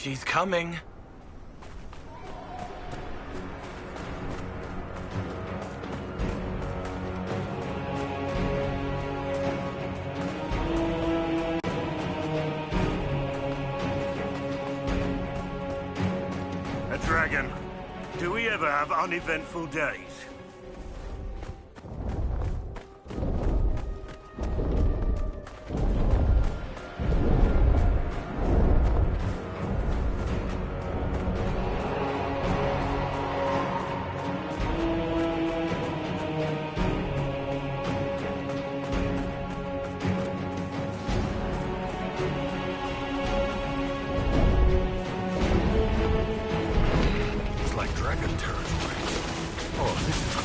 She's coming. A dragon. Do we ever have uneventful days? It's like dragon territory. Oh, this is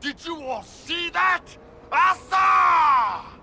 Did you all see that? Asa!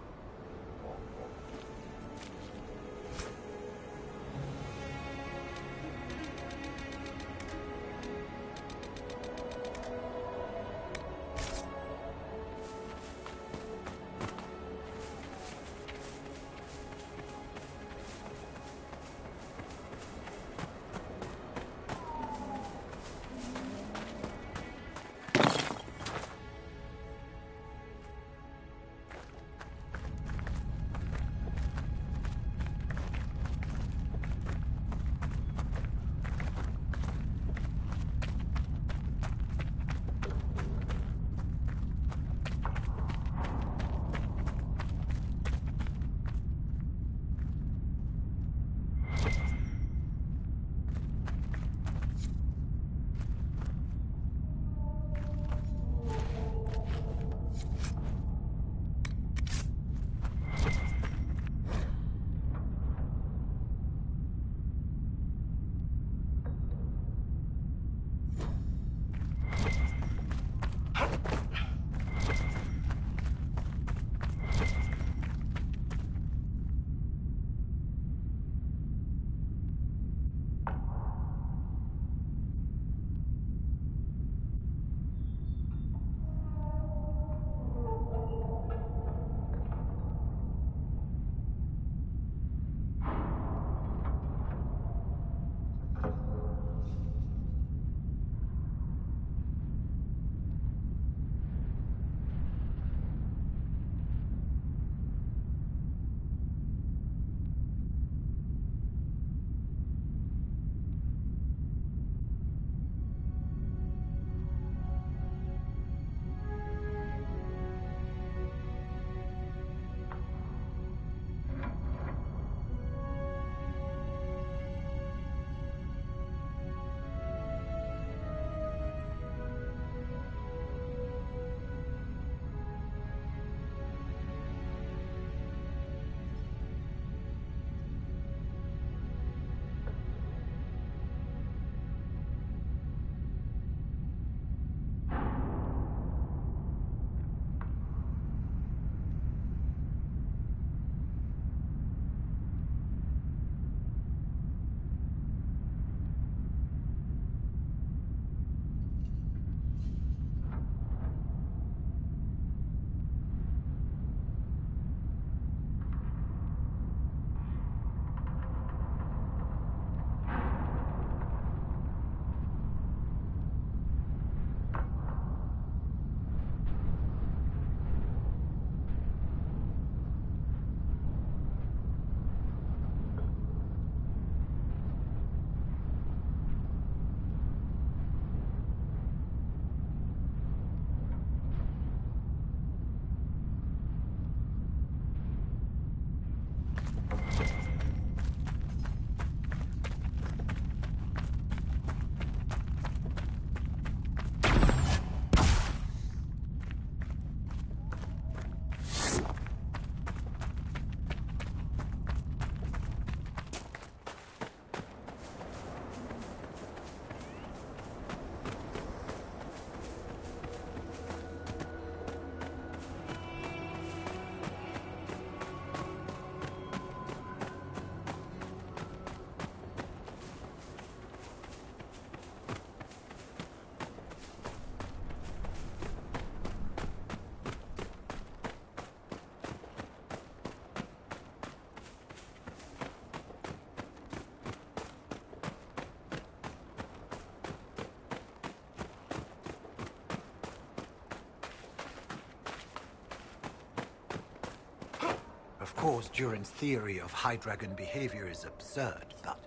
Of course, Duran's theory of High Dragon behavior is absurd, but...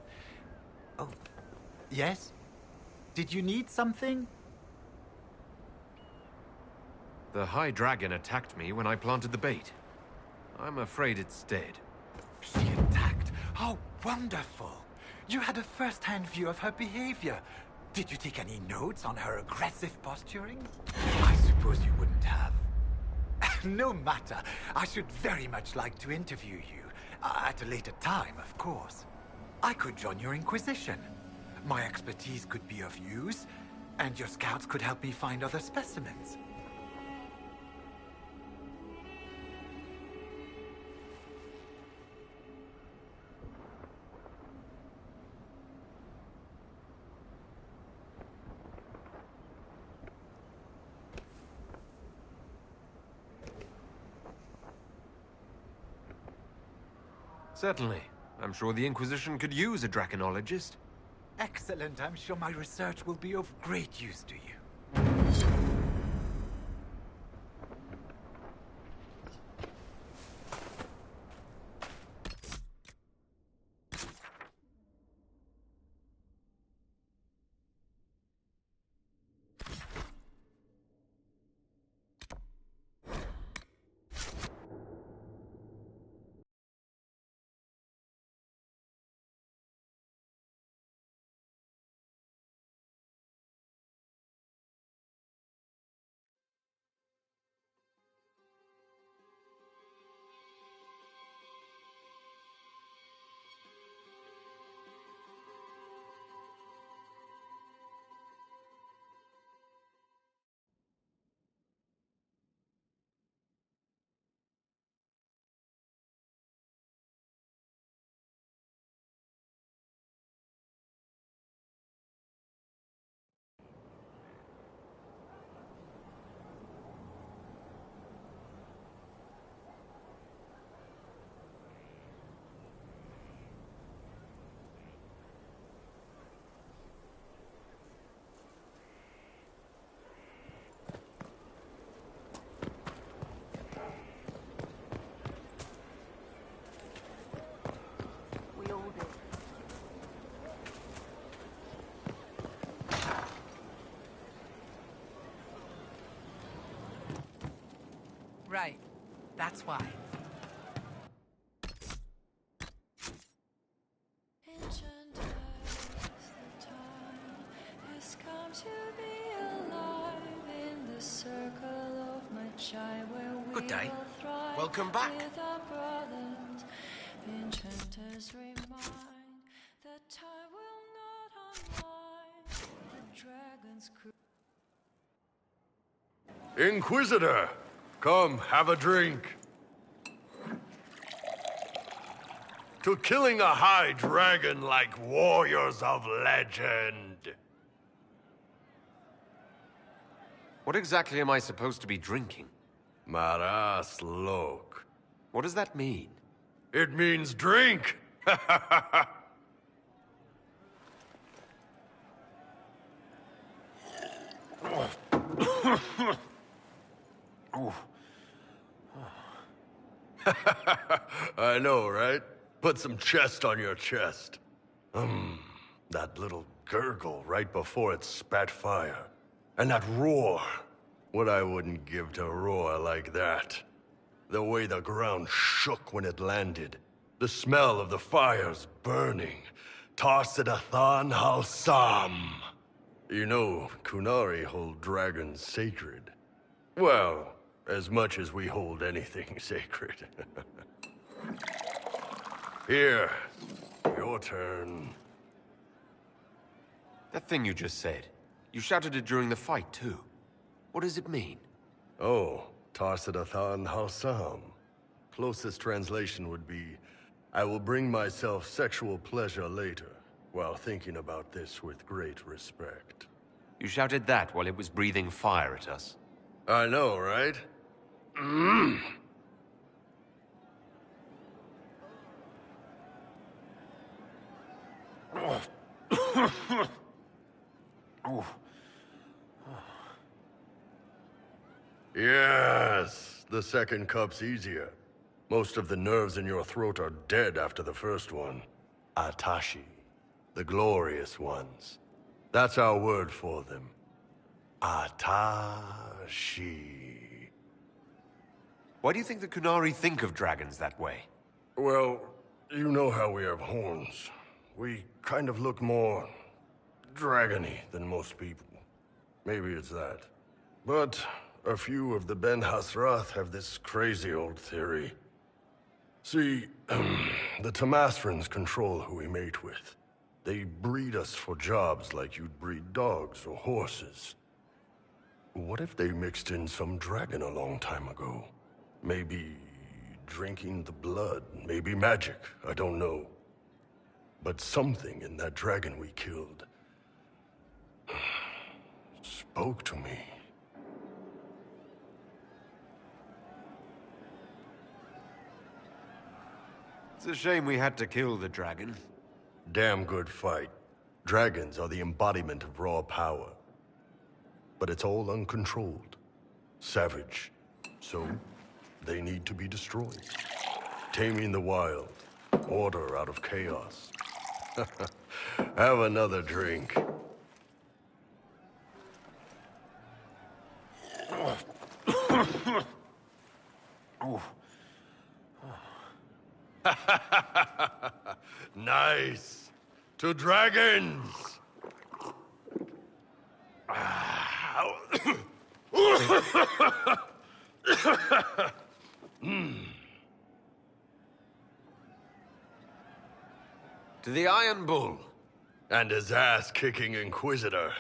Oh, yes? Did you need something? The High Dragon attacked me when I planted the bait. I'm afraid it's dead. She attacked? How wonderful! You had a first-hand view of her behavior. Did you take any notes on her aggressive posturing? I suppose you wouldn't have. No matter. I should very much like to interview you. At a later time, of course. I could join your Inquisition. My expertise could be of use, and your scouts could help me find other specimens. Certainly. I'm sure the Inquisition could use a draconologist. Excellent. I'm sure my research will be of great use to you. We all do. Right. That's why. Good day. Welcome back. Enchanters remind that time will not unwind the dragon's crew. Inquisitor, come have a drink. To killing a high dragon like warriors of legend. What exactly am I supposed to be drinking? Maras lok. What does that mean? It means drink. I know, right? Put some chest on your chest. That little gurgle right before it spat fire. And that roar. What I wouldn't give to roar like that. The way the ground shook when it landed. The smell of the fires burning. Tarsidathan Halsam. You know, Kunari hold dragons sacred. Well, as much as we hold anything sacred. Here, your turn. That thing you just said. You shouted it during the fight, too. What does it mean? Oh, Tarsidathan Halsam. Closest translation would be, I will bring myself sexual pleasure later, while thinking about this with great respect. You shouted that while it was breathing fire at us. I know, right? Yes, the second cup's easier. Most of the nerves in your throat are dead after the first one. Atashi, the glorious ones. That's our word for them. Atashi. Why do you think the Kunari think of dragons that way? Well, you know how we have horns. We kind of look more dragony than most people. Maybe it's that. But a few of the Ben Hasrath have this crazy old theory. See, the Tamasrans control who we mate with. They breed us for jobs like you'd breed dogs or horses. What if they mixed in some dragon a long time ago? Maybe drinking the blood, maybe magic, I don't know. But something in that dragon we killed spoke to me. It's a shame we had to kill the dragon. Damn good fight. Dragons are the embodiment of raw power. But it's all uncontrolled. Savage. So, they need to be destroyed. Taming the wild. Order out of chaos. Have another drink. Nice. To dragons. To the Iron Bull. And his ass-kicking Inquisitor.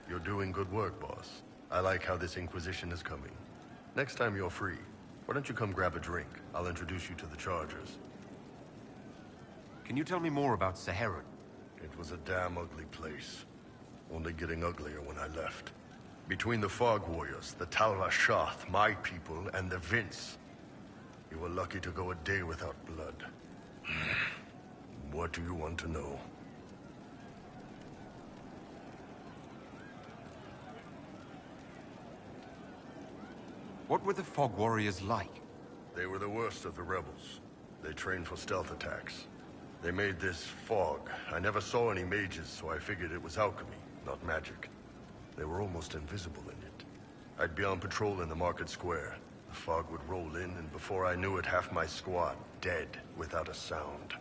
You're doing good work, boss. I like how this Inquisition is coming. Next time you're free, why don't you come grab a drink? I'll introduce you to the Chargers. Can you tell me more about Saharan? It was a damn ugly place. Only getting uglier when I left. Between the Fog Warriors, the Talva Shoth, my people, and the Vince. You were lucky to go a day without blood. What do you want to know? What were the Fog Warriors like? They were the worst of the rebels. They trained for stealth attacks. They made this fog. I never saw any mages, so I figured it was alchemy, not magic. They were almost invisible in it. I'd be on patrol in the market square. The fog would roll in, and before I knew it, half my squad dead without a sound.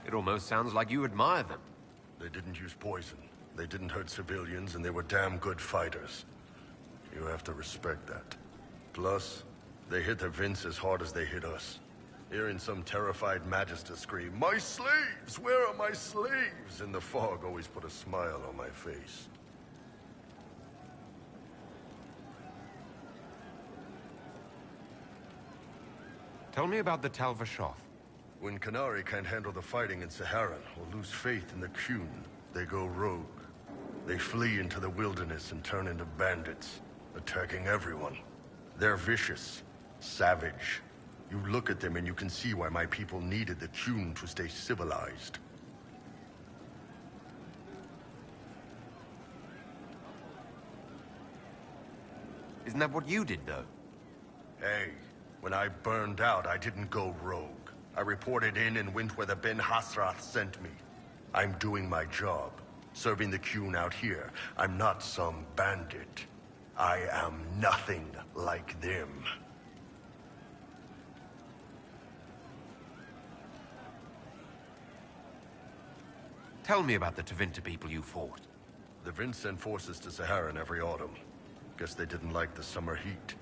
It almost sounds like you admire them. They didn't use poison. They didn't hurt civilians, and they were damn good fighters. You have to respect that. Plus, they hit the Vince as hard as they hit us. Hearing some terrified Magister scream, "My slaves! Where are my slaves?" in the fog always put a smile on my face. Tell me about the Talva Shoth. When Canary can't handle the fighting in Saharan or lose faith in the Qun, they go rogue. They flee into the wilderness and turn into bandits, attacking everyone. They're vicious, savage. You look at them and you can see why my people needed the Qun to stay civilized. Isn't that what you did, though? Hey, when I burned out, I didn't go rogue. I reported in and went where the Ben Hasrath sent me. I'm doing my job, serving the Qun out here. I'm not some bandit. I am nothing like them. Tell me about the Tevinter people you fought. The Vince sent forces to Saharan every autumn. Guess they didn't like the summer heat.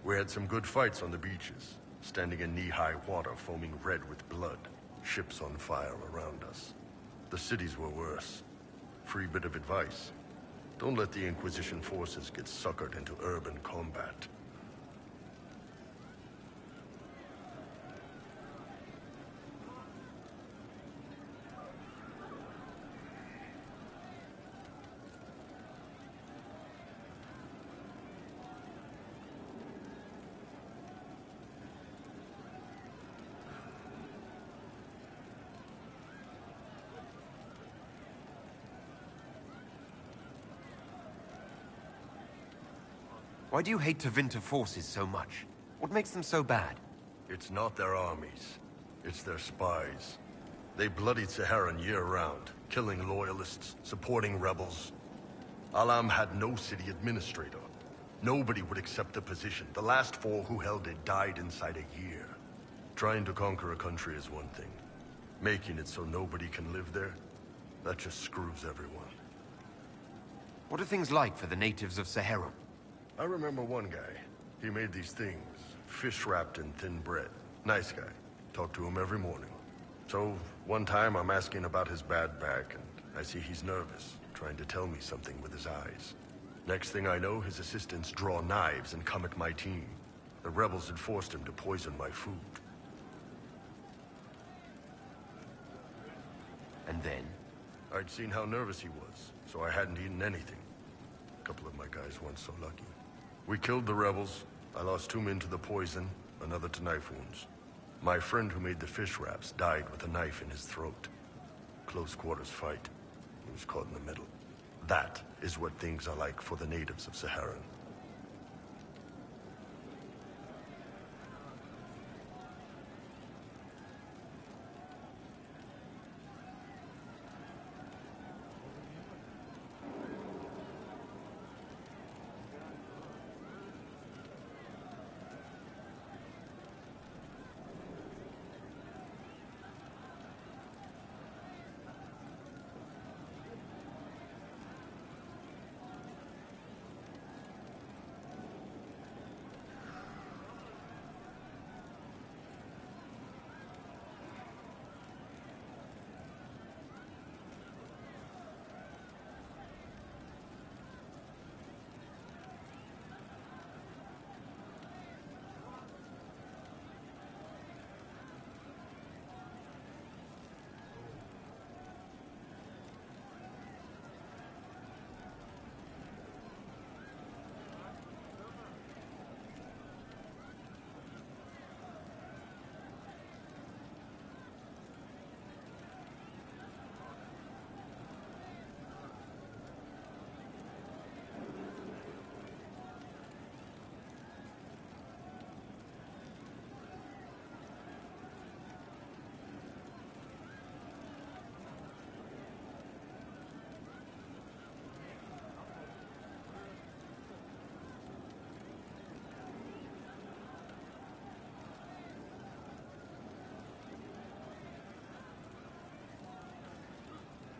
We had some good fights on the beaches, standing in knee-high water foaming red with blood, ships on fire around us. The cities were worse. Free bit of advice. Don't let the Inquisition forces get suckered into urban combat. Why do you hate Tevinter forces so much? What makes them so bad? It's not their armies. It's their spies. They bloodied Saharan year-round, killing loyalists, supporting rebels. Alam had no city administrator. Nobody would accept the position. The last 4 who held it died inside a year. Trying to conquer a country is one thing. Making it so nobody can live there, that just screws everyone. What are things like for the natives of Saharan? I remember one guy. He made these things, fish wrapped in thin bread. Nice guy. Talk to him every morning. So, one time I'm asking about his bad back, and I see he's nervous, trying to tell me something with his eyes. Next thing I know, his assistants draw knives and come at my team. The rebels had forced him to poison my food. And then? I'd seen how nervous he was, so I hadn't eaten anything. A couple of my guys weren't so lucky. We killed the rebels. I lost 2 men to the poison, another to knife wounds. My friend who made the fish wraps died with a knife in his throat. Close quarters fight. He was caught in the middle. That is what things are like for the natives of Saharan.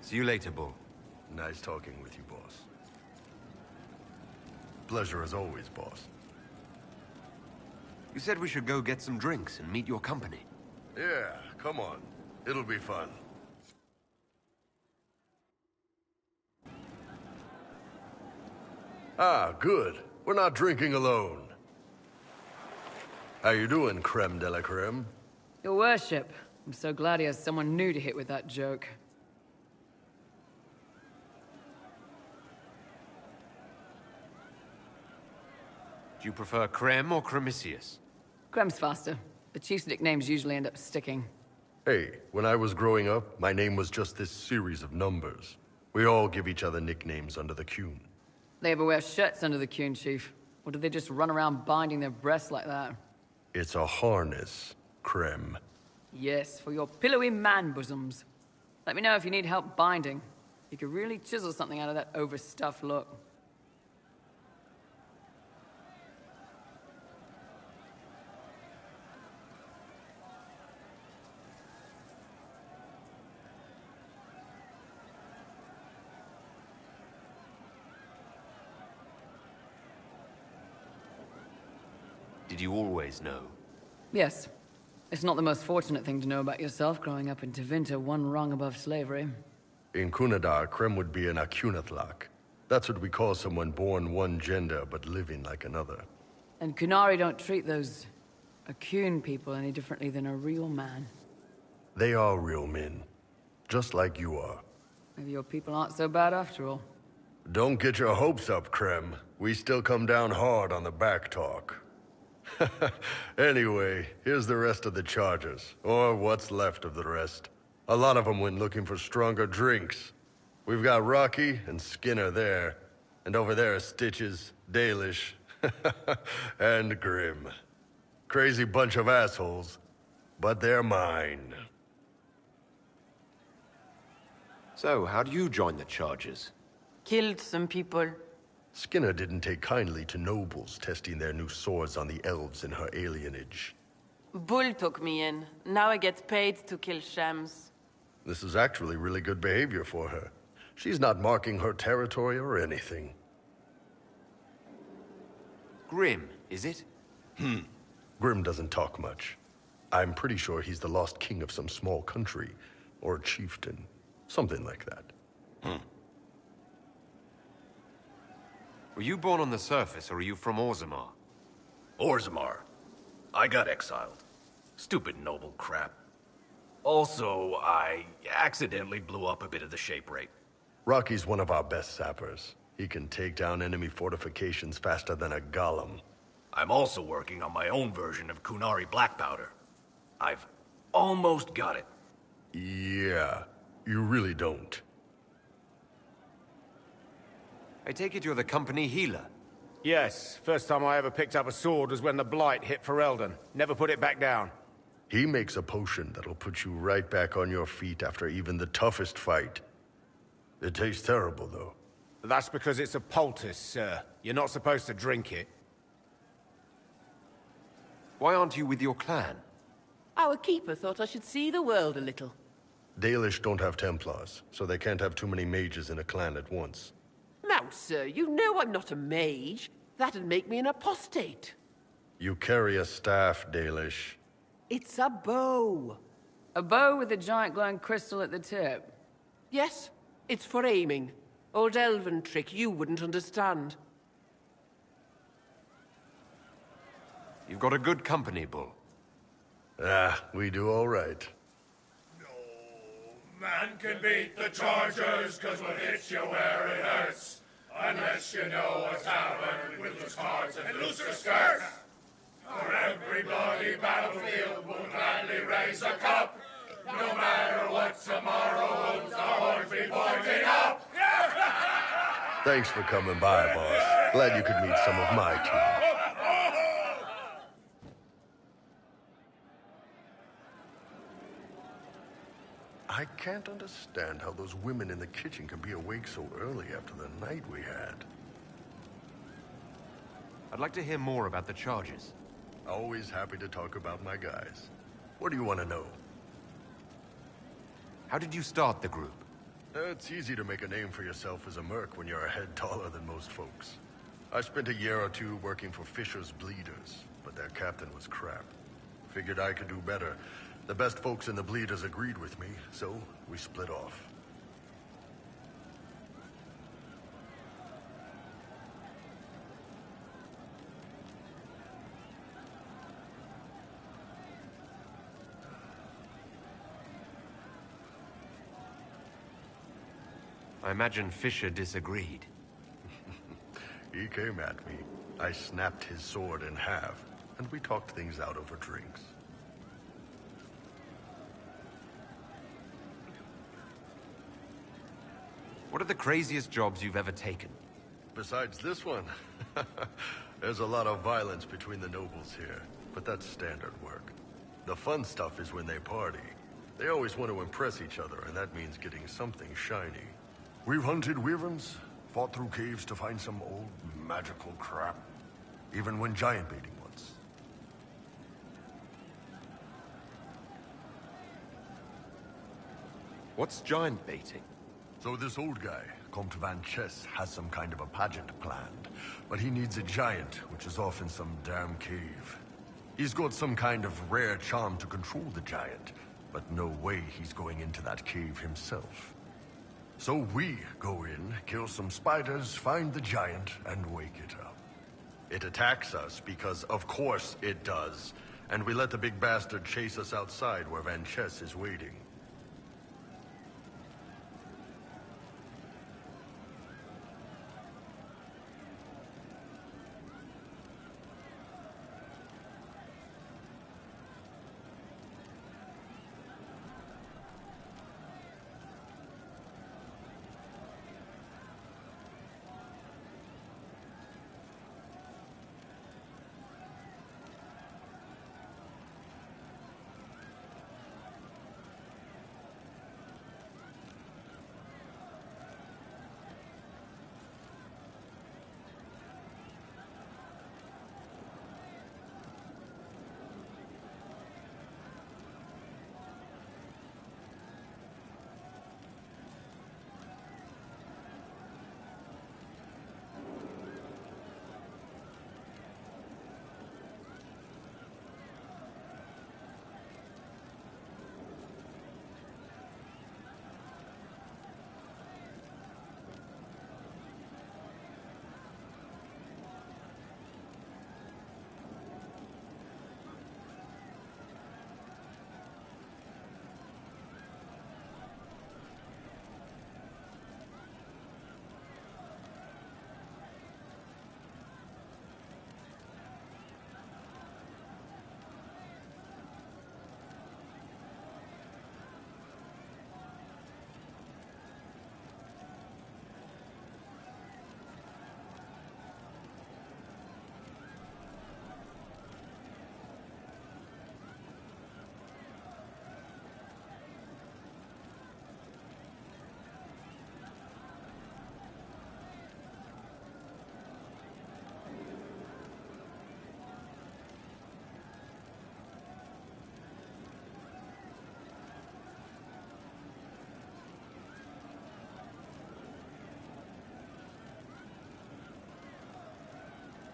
See you later, Bull. Nice talking with you, boss. Pleasure as always, boss. You said we should go get some drinks and meet your company. Yeah, come on. It'll be fun. Ah, good. We're not drinking alone. How you doing, creme de la creme? Your worship. I'm so glad he has someone new to hit with that joke. Do you prefer Creme or Cremisius? Crem's faster. The chief's nicknames usually end up sticking. Hey, when I was growing up, my name was just this series of numbers. We all give each other nicknames under the Qun. They ever wear shirts under the Qun, Chief? Or do they just run around binding their breasts like that? It's a harness, creme. Yes, for your pillowy man bosoms. Let me know if you need help binding. You could really chisel something out of that overstuffed look. Did you always know? Yes. It's not the most fortunate thing to know about yourself growing up in Tevinter, one rung above slavery. In Kunadar, creme would be an Akunatlak. That's what we call someone born one gender but living like another. And Kunari don't treat those Akun people any differently than a real man. They are real men. Just like you are. Maybe your people aren't so bad after all. Don't get your hopes up, Creme. We still come down hard on the back talk. Anyway, here's the rest of the charges. Or what's left of the rest. A lot of them went looking for stronger drinks. We've got Rocky and Skinner there. And over there are Stitches, Dalish, and Grim. Crazy bunch of assholes, but they're mine. So, how do you join the charges? Killed some people. Skinner didn't take kindly to nobles testing their new swords on the elves in her alienage. Bull took me in. Now I get paid to kill shams. This is actually really good behavior for her. She's not marking her territory or anything. Grim, is it? Grim doesn't talk much. I'm pretty sure he's the lost king of some small country, or chieftain. Something like that. Were you born on the surface, or are you from Orzammar? Orzammar. I got exiled. Stupid noble crap. Also, I accidentally blew up a bit of the shape rate. Rocky's one of our best sappers. He can take down enemy fortifications faster than a golem. I'm also working on my own version of Kunari black powder. I've almost got it. Yeah, you really don't. I take it you're the company healer? Yes, first time I ever picked up a sword was when the Blight hit Ferelden. Never put it back down. He makes a potion that'll put you right back on your feet after even the toughest fight. It tastes terrible, though. That's because it's a poultice, sir. You're not supposed to drink it. Why aren't you with your clan? Our keeper thought I should see the world a little. Dalish don't have Templars, so they can't have too many mages in a clan at once. Now, sir, you know I'm not a mage. That'd make me an apostate. You carry a staff, Dalish. It's a bow. A bow with a giant glowing crystal at the tip. Yes, it's for aiming. Old elven trick you wouldn't understand. You've got a good company, Bull. Ah, we do all right. No man can beat the Chargers, cause we'll hit you where it hurts. Unless you know what's happened with the cards and looser skirts. For every bloody battlefield will gladly raise a cup. No matter what tomorrow holds, the horns be pointing up. Thanks for coming by, boss. Glad you could meet some of my team. I can't understand how those women in the kitchen can be awake so early after the night we had. I'd like to hear more about the charges. Always happy to talk about my guys. What do you want to know? How did you start the group? It's easy to make a name for yourself as a merc when you're a head taller than most folks. I spent a year or two working for Fisher's Bleeders, but their captain was crap. Figured I could do better. The best folks in the Bleeders agreed with me, so we split off. I imagine Fisher disagreed. He came at me. I snapped his sword in half, and we talked things out over drinks. What are the craziest jobs you've ever taken? Besides this one, there's a lot of violence between the nobles here, but that's standard work. The fun stuff is when they party. They always want to impress each other, and that means getting something shiny. We've hunted wyverns, fought through caves to find some old magical crap. Even went giant baiting once. What's giant baiting? So this old guy, Comte Van Chess, has some kind of a pageant planned. But he needs a giant, which is off in some damn cave. He's got some kind of rare charm to control the giant, but no way he's going into that cave himself. So we go in, kill some spiders, find the giant, and wake it up. It attacks us because, of course, it does. And we let the big bastard chase us outside where Van Chess is waiting.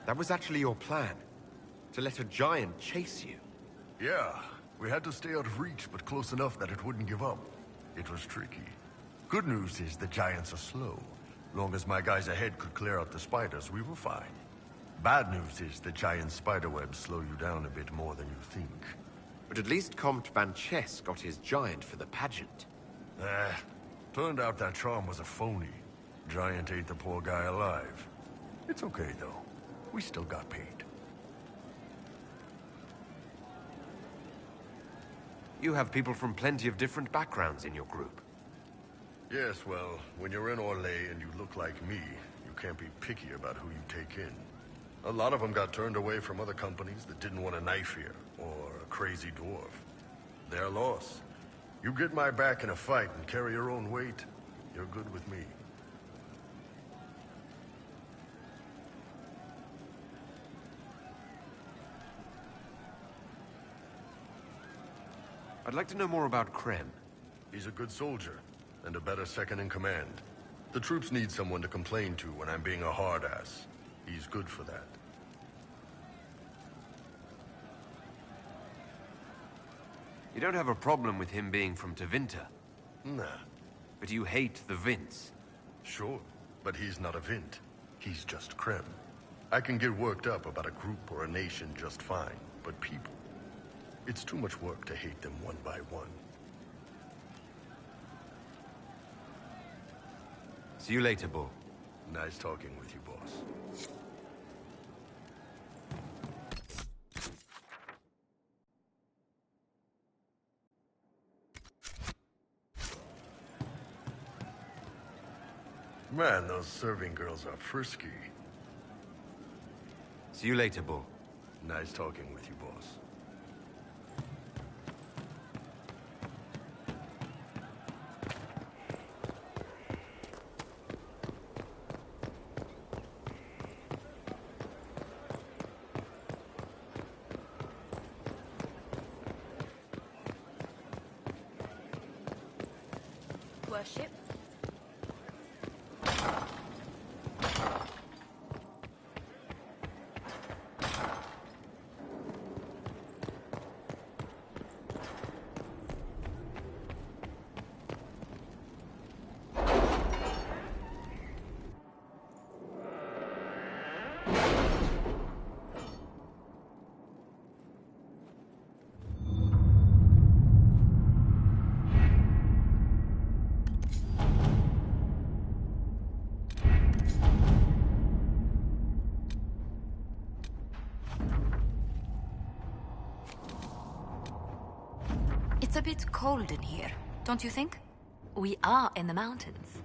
That was actually your plan? To let a giant chase you? Yeah, we had to stay out of reach, but close enough that it wouldn't give up. It was tricky. Good news is the giants are slow. Long as my guys ahead could clear out the spiders, we were fine. Bad news is the giant spiderwebs slow you down a bit more than you think. But at least Comte Van Chess got his giant for the pageant. Turned out that charm was a phony. Giant ate the poor guy alive. It's okay, though. We still got paid. You have people from plenty of different backgrounds in your group. Yes, well, when you're in Orlais and you look like me, you can't be picky about who you take in. A lot of them got turned away from other companies that didn't want a knife here, or a crazy dwarf. Their loss. You get my back in a fight and carry your own weight, you're good with me. I'd like to know more about Krem. He's a good soldier, and a better second-in-command. The troops need someone to complain to when I'm being a hard-ass. He's good for that. You don't have a problem with him being from Tevinter? Nah. But you hate the Vints? Sure, but he's not a Vint. He's just Krem. I can get worked up about a group or a nation just fine, but people... It's too much work to hate them one by one. See you later, Bull. Nice talking with you, boss. Man, those serving girls are frisky. See you later, Bull. Nice talking with you, boss. Worship. It's a bit cold in here, don't you think? We are in the mountains.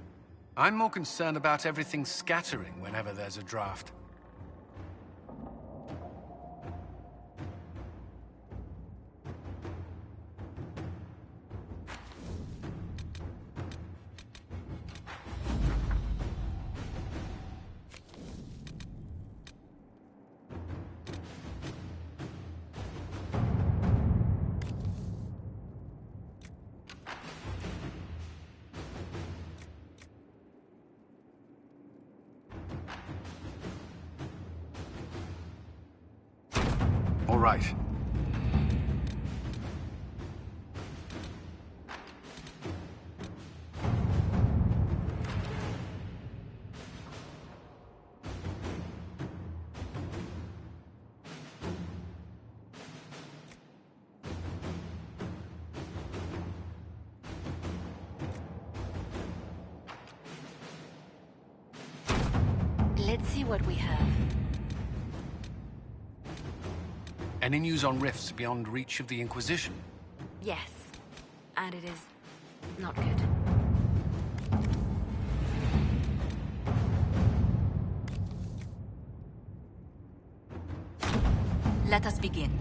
I'm more concerned about everything scattering whenever there's a draft. All right. Let's see what we have. Any news on rifts beyond reach of the Inquisition? Yes. And it is not good. Let us begin.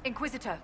Inquisitor.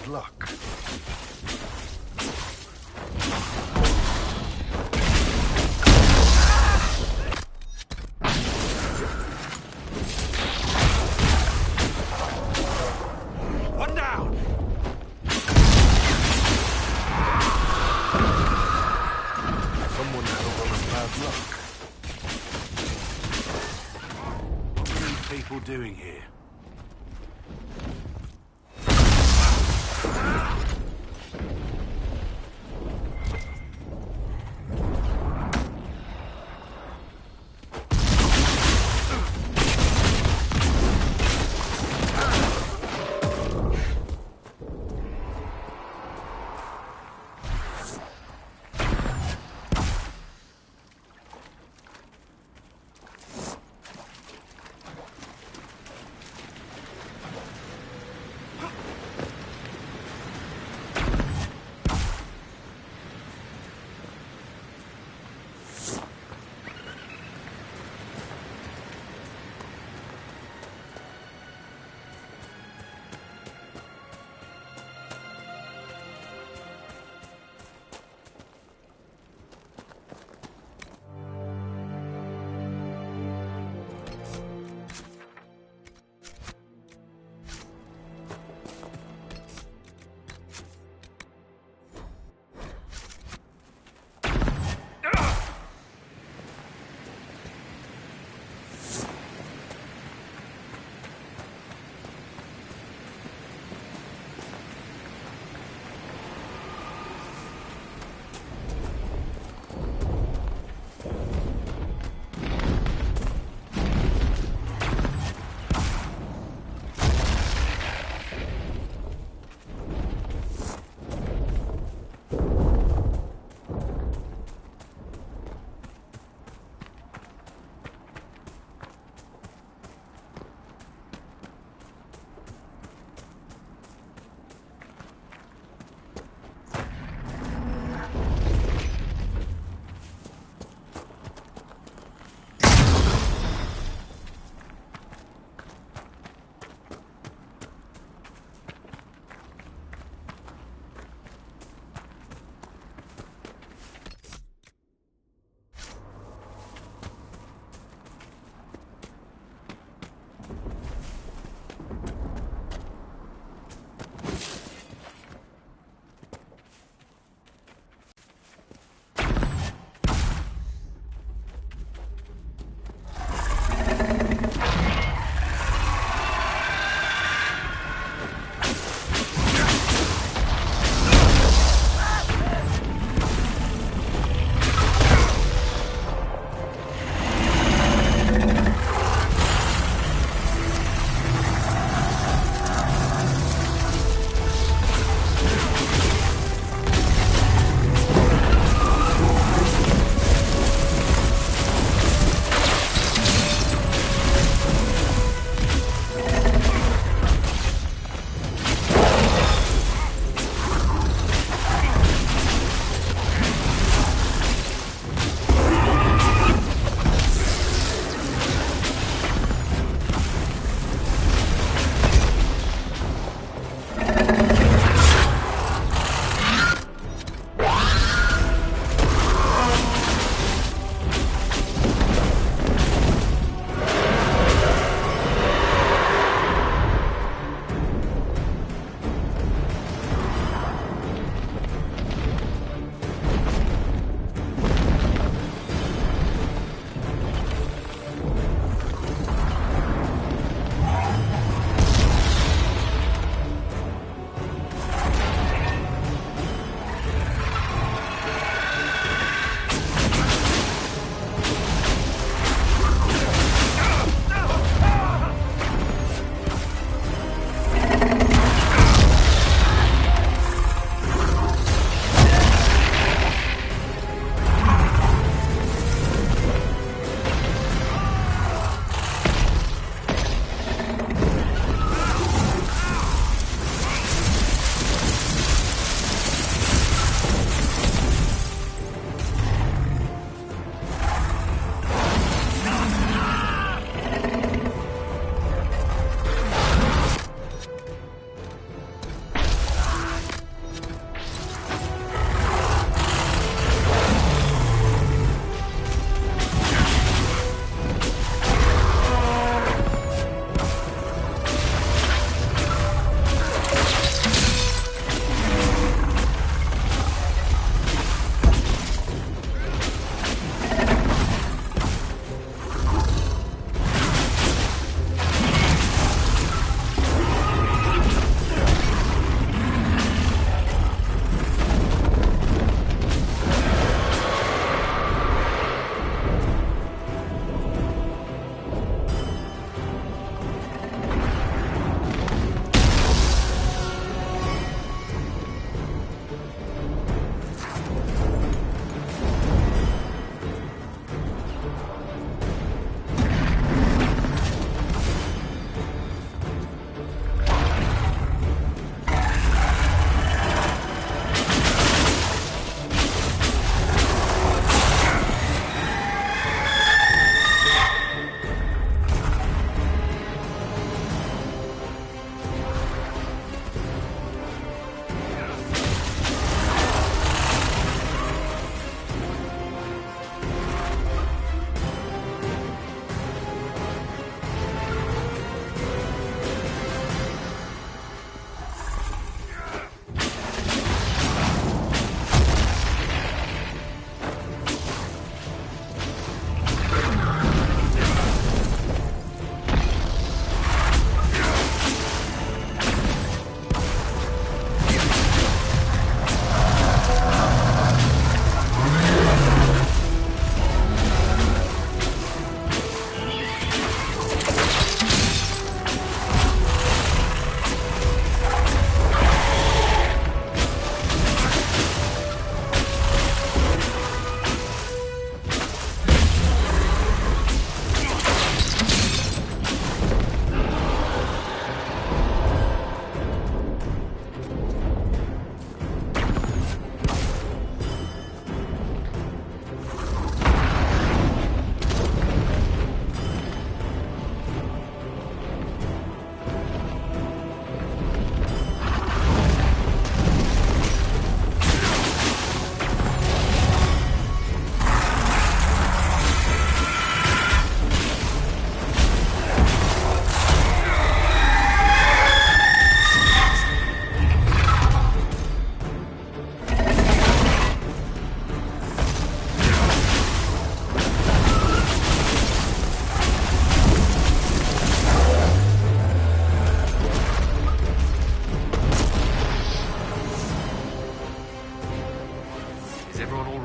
luck. One down! Someone had a run of bad luck. What are these people doing here?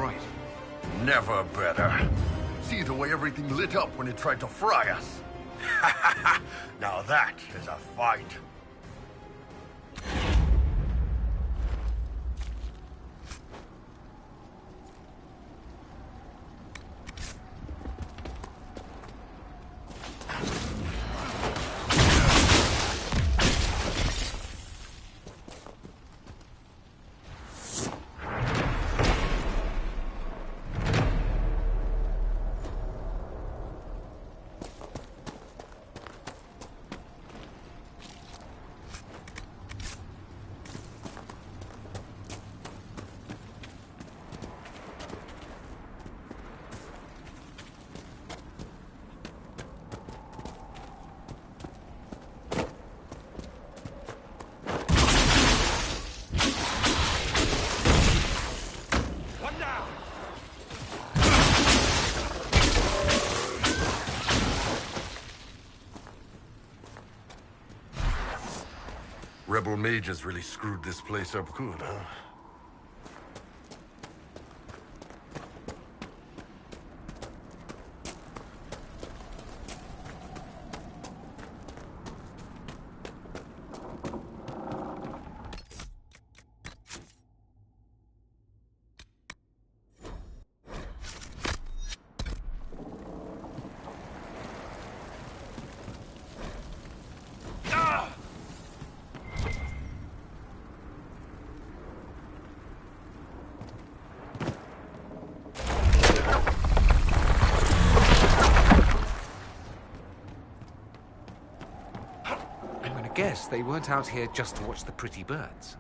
right. Never better. See the way everything lit up when it tried to fry us? Now that is a fight. Rebel mages really screwed this place up good, huh? Guess they weren't out here just to watch the pretty birds.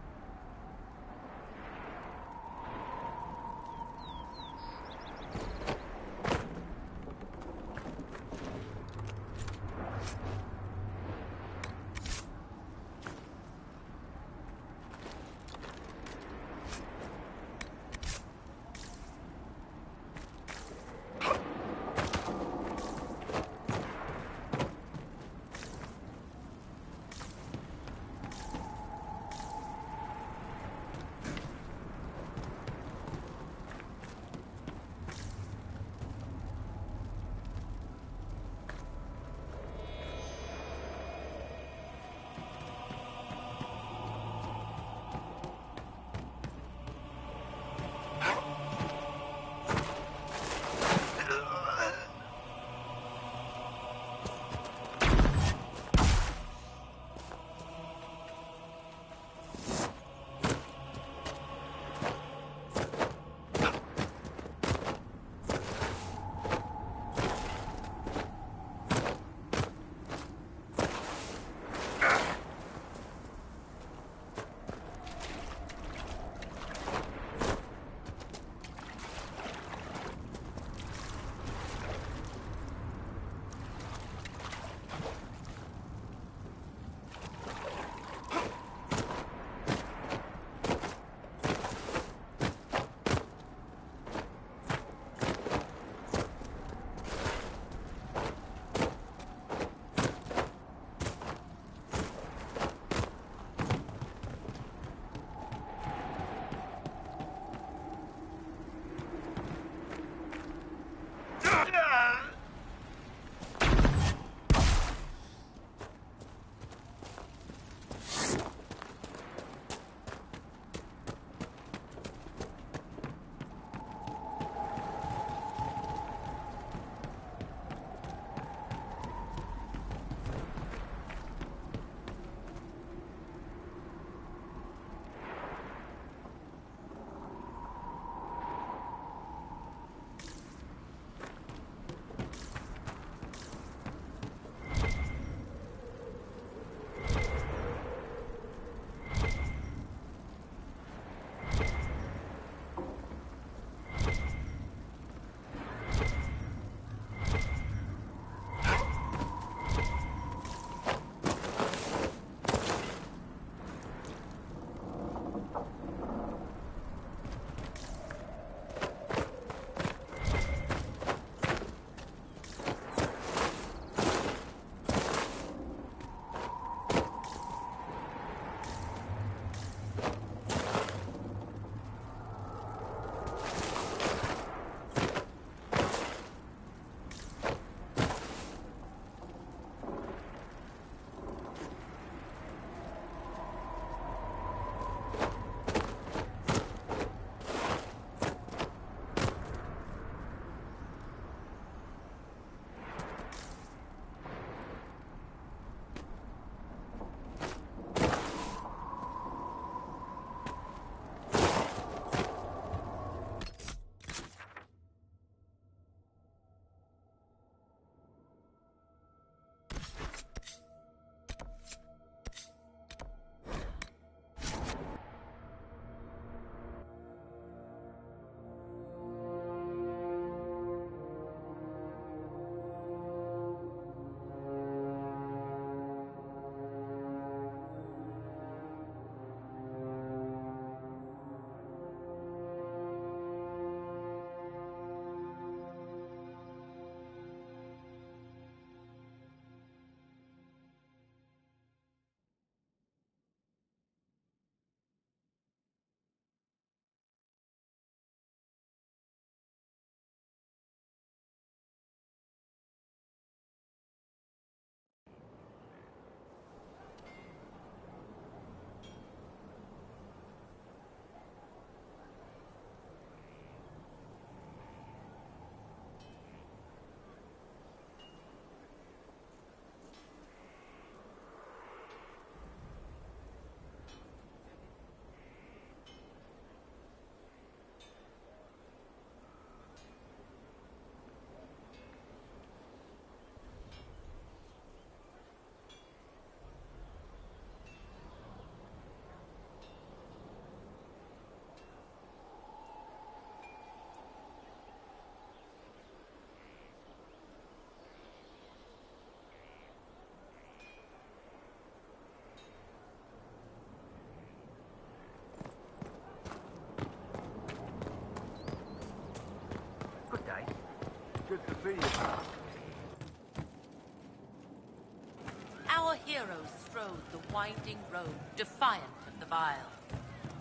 Our heroes strode the winding road, defiant of the vile.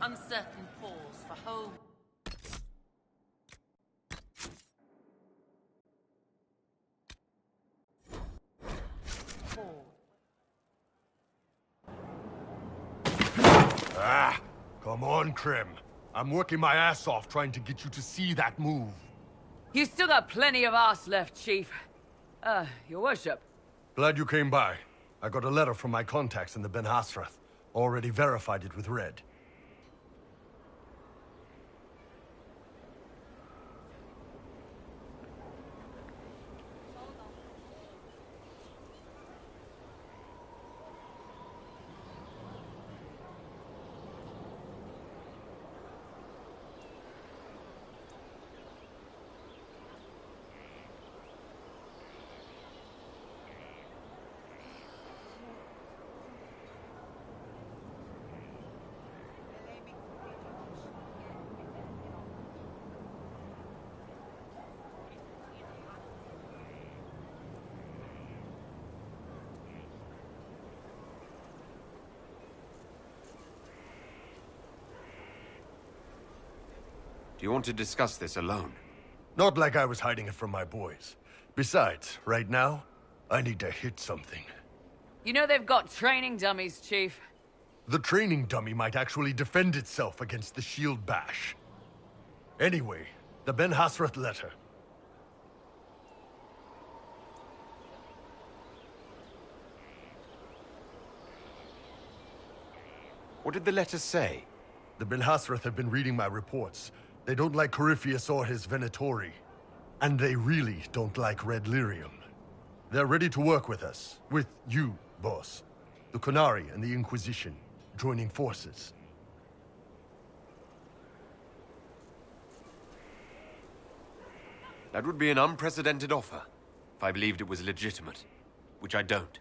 Uncertain pause for home. Ah! Come on, Krim. I'm working my ass off trying to get you to see that move. You still got plenty of arse left, Chief. Your worship. Glad you came by. I got a letter from my contacts in the Ben Hasrath. Already verified it with Red. Do you want to discuss this alone? Not like I was hiding it from my boys. Besides, right now, I need to hit something. You know they've got training dummies, Chief. The training dummy might actually defend itself against the shield bash. Anyway, the Ben Hasrath letter. What did the letter say? The Ben Hasrath have been reading my reports. They don't like Corypheus or his Venatori. And they really don't like Red Lyrium. They're ready to work with us. With you, boss. The Qunari and the Inquisition, joining forces. That would be an unprecedented offer, if I believed it was legitimate, which I don't.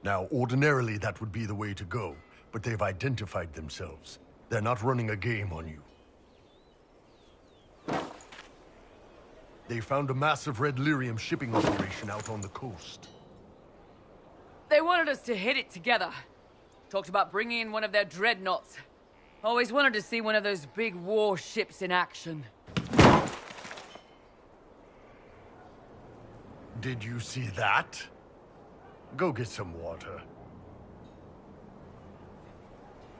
Now, ordinarily that would be the way to go, but they've identified themselves. They're not running a game on you. They found a massive Red Lyrium shipping operation out on the coast. They wanted us to hit it together. Talked about bringing in one of their dreadnoughts. Always wanted to see one of those big warships in action. Did you see that? Go get some water.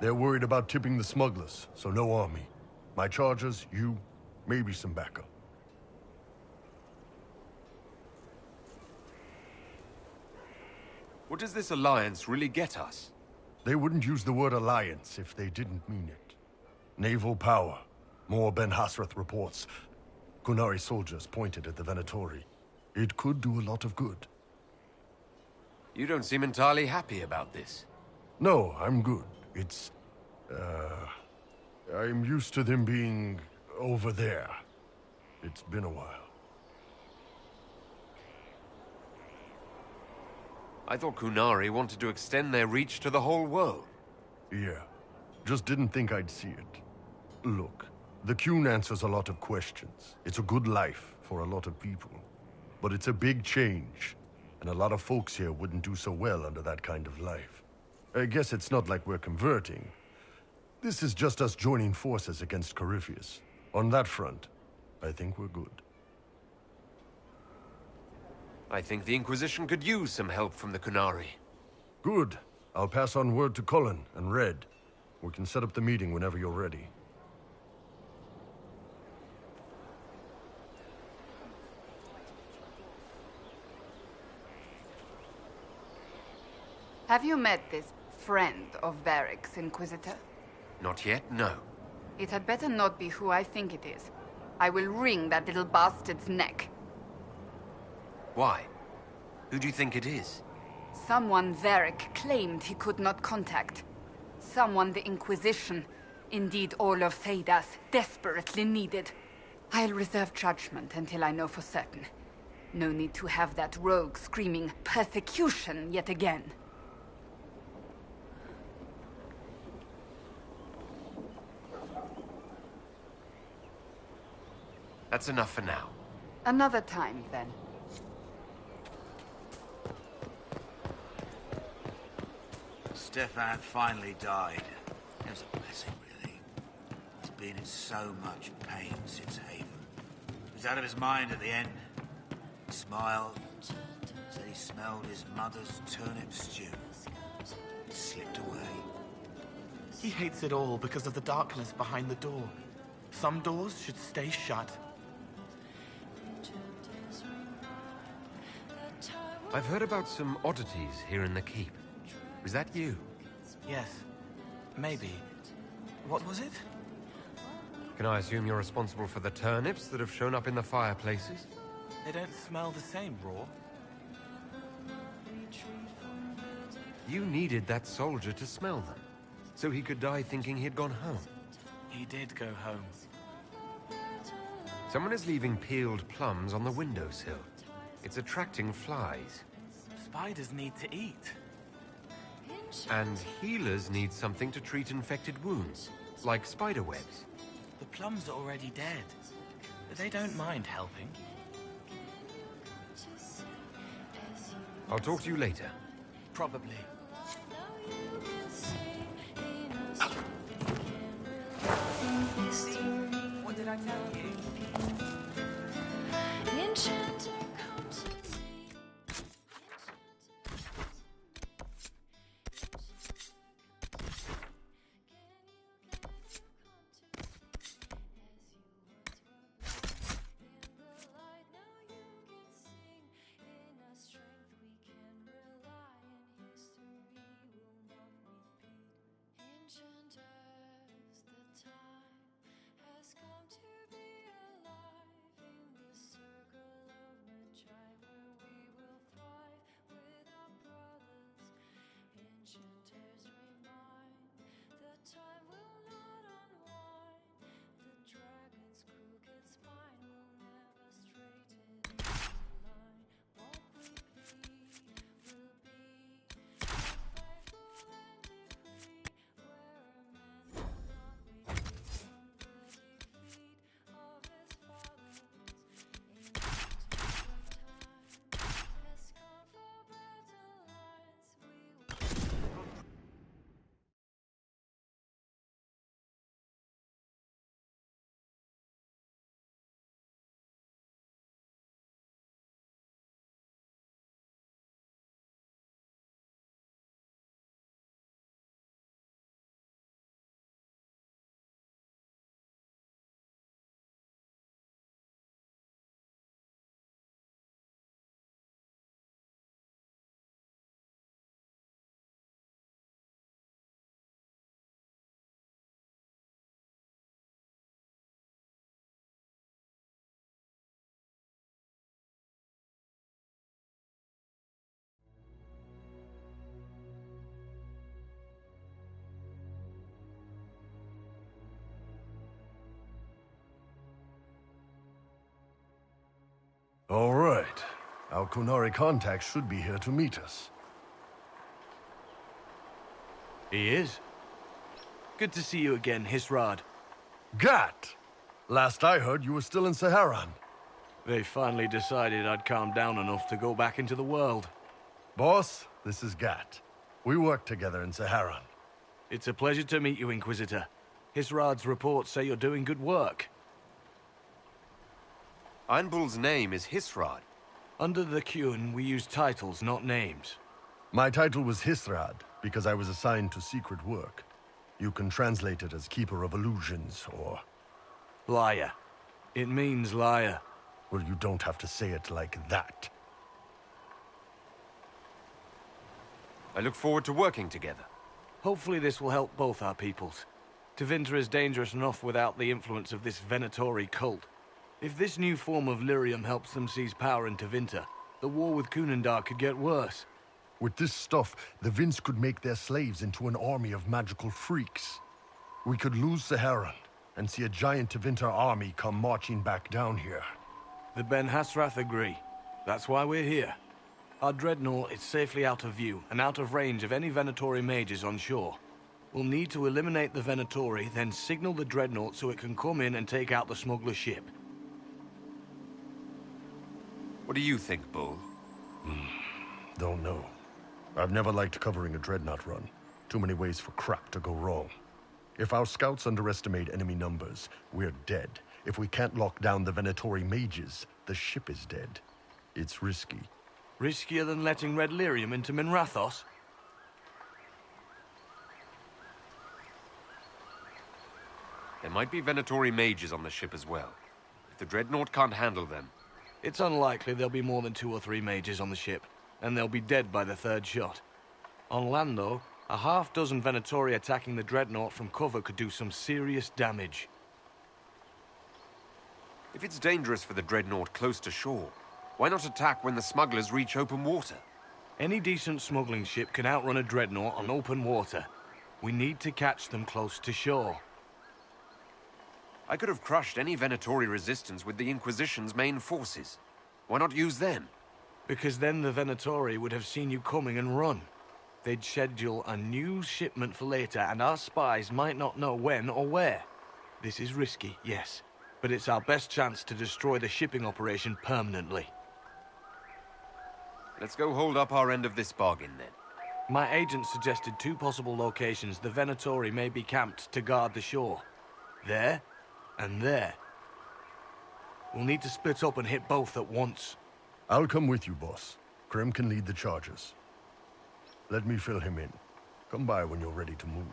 They're worried about tipping the smugglers, so no army. My chargers, you, maybe some backup. What does this alliance really get us? They wouldn't use the word alliance if they didn't mean it. Naval power. More Ben Hasrath reports. Qunari soldiers pointed at the Venatori. It could do a lot of good. You don't seem entirely happy about this. No, I'm good. It's... I'm used to them being over there. It's been a while. I thought Qunari wanted to extend their reach to the whole world. Yeah. Just didn't think I'd see it. Look, the Qun answers a lot of questions. It's a good life for a lot of people. But it's a big change, and a lot of folks here wouldn't do so well under that kind of life. I guess it's not like we're converting. This is just us joining forces against Corypheus. On that front, I think we're good. I think the Inquisition could use some help from the Qunari. Good. I'll pass on word to Cullen and Red. We can set up the meeting whenever you're ready. Have you met this friend of Varric's, Inquisitor? Not yet, no. It had better not be who I think it is. I will wring that little bastard's neck. Why? Who do you think it is? Someone Varric claimed he could not contact. Someone the Inquisition, indeed all of Thedas, desperately needed. I'll reserve judgment until I know for certain. No need to have that rogue screaming persecution yet again. That's enough for now. Another time, then. Stefan finally died. It was a blessing, really. He's been in so much pain since Haven. He was out of his mind at the end. He smiled, said he smelled his mother's turnip stew. He slipped away. He hates it all because of the darkness behind the door. Some doors should stay shut. I've heard about some oddities here in the keep. Was that you? Yes. Maybe. What was it? Can I assume you're responsible for the turnips that have shown up in the fireplaces? They don't smell the same, raw. You needed that soldier to smell them, so he could die thinking he'd gone home. He did go home. Someone is leaving peeled plums on the windowsill. It's attracting flies. Spiders need to eat. And healers need something to treat infected wounds, like spider webs. The plums are already dead. They don't mind helping. I'll talk to you later. Probably. What did I tell you? All right. Our Kunari contact should be here to meet us. He is. Good to see you again, Hisrad. Gat! Last I heard, you were still in Saharan. They finally decided I'd calmed down enough to go back into the world. Boss, this is Gat. We work together in Saharan. It's a pleasure to meet you, Inquisitor. Hisrad's reports say you're doing good work. Einbul's name is Hisrad. Under the Qun, we use titles, not names. My title was Hisrad, because I was assigned to secret work. You can translate it as Keeper of Illusions, or... Liar. It means liar. Well, you don't have to say it like that. I look forward to working together. Hopefully this will help both our peoples. Tevinter is dangerous enough without the influence of this Venatori cult. If this new form of lyrium helps them seize power in Tevinter, the war with Kunandar could get worse. With this stuff, the Vince could make their slaves into an army of magical freaks. We could lose Saharan, and see a giant Tevinter army come marching back down here. The Ben Hasrath agree. That's why we're here. Our dreadnought is safely out of view, and out of range of any Venatori mages on shore. We'll need to eliminate the Venatori, then signal the dreadnought so it can come in and take out the smuggler ship. What do you think, Bull? Don't know. I've never liked covering a dreadnought run. Too many ways for crap to go wrong. If our scouts underestimate enemy numbers, we're dead. If we can't lock down the Venatori mages, the ship is dead. It's risky. Riskier than letting Red Lyrium into Minrathos? There might be Venatori mages on the ship as well. If the Dreadnought can't handle them... It's unlikely there'll be more than 2 or 3 mages on the ship, and they'll be dead by the 3rd shot. On land, though, a half-dozen Venatori attacking the Dreadnought from cover could do some serious damage. If it's dangerous for the Dreadnought close to shore, why not attack when the smugglers reach open water? Any decent smuggling ship can outrun a Dreadnought on open water. We need to catch them close to shore. I could have crushed any Venatori resistance with the Inquisition's main forces. Why not use them? Because then the Venatori would have seen you coming and run. They'd schedule a new shipment for later, and our spies might not know when or where. This is risky, yes, but it's our best chance to destroy the shipping operation permanently. Let's go hold up our end of this bargain, then. My agent suggested 2 possible locations the Venatori may be camped to guard the shore. There, and there. We'll need to split up and hit both at once. I'll come with you, boss. Krim can lead the charges. Let me fill him in. Come by when you're ready to move.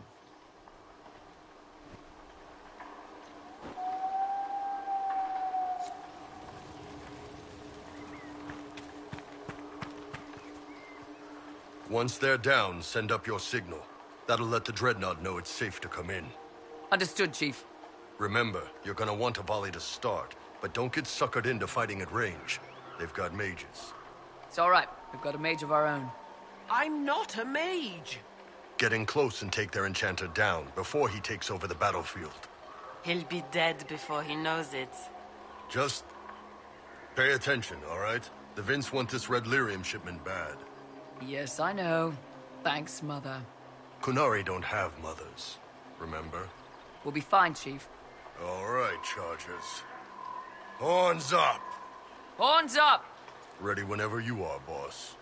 Once they're down, send up your signal. That'll let the Dreadnought know it's safe to come in. Understood, Chief. Remember, you're gonna want a volley to start, but don't get suckered into fighting at range. They've got mages. It's all right. We've got a mage of our own. I'm not a mage. Get in close and take their enchanter down before he takes over the battlefield. He'll be dead before he knows it. Just pay attention, all right? The Vince want this Red Lyrium shipment bad. Yes, I know. Thanks, Mother. Kunari don't have mothers, remember? We'll be fine, Chief. All right, Chargers. Horns up! Horns up! Ready whenever you are, boss.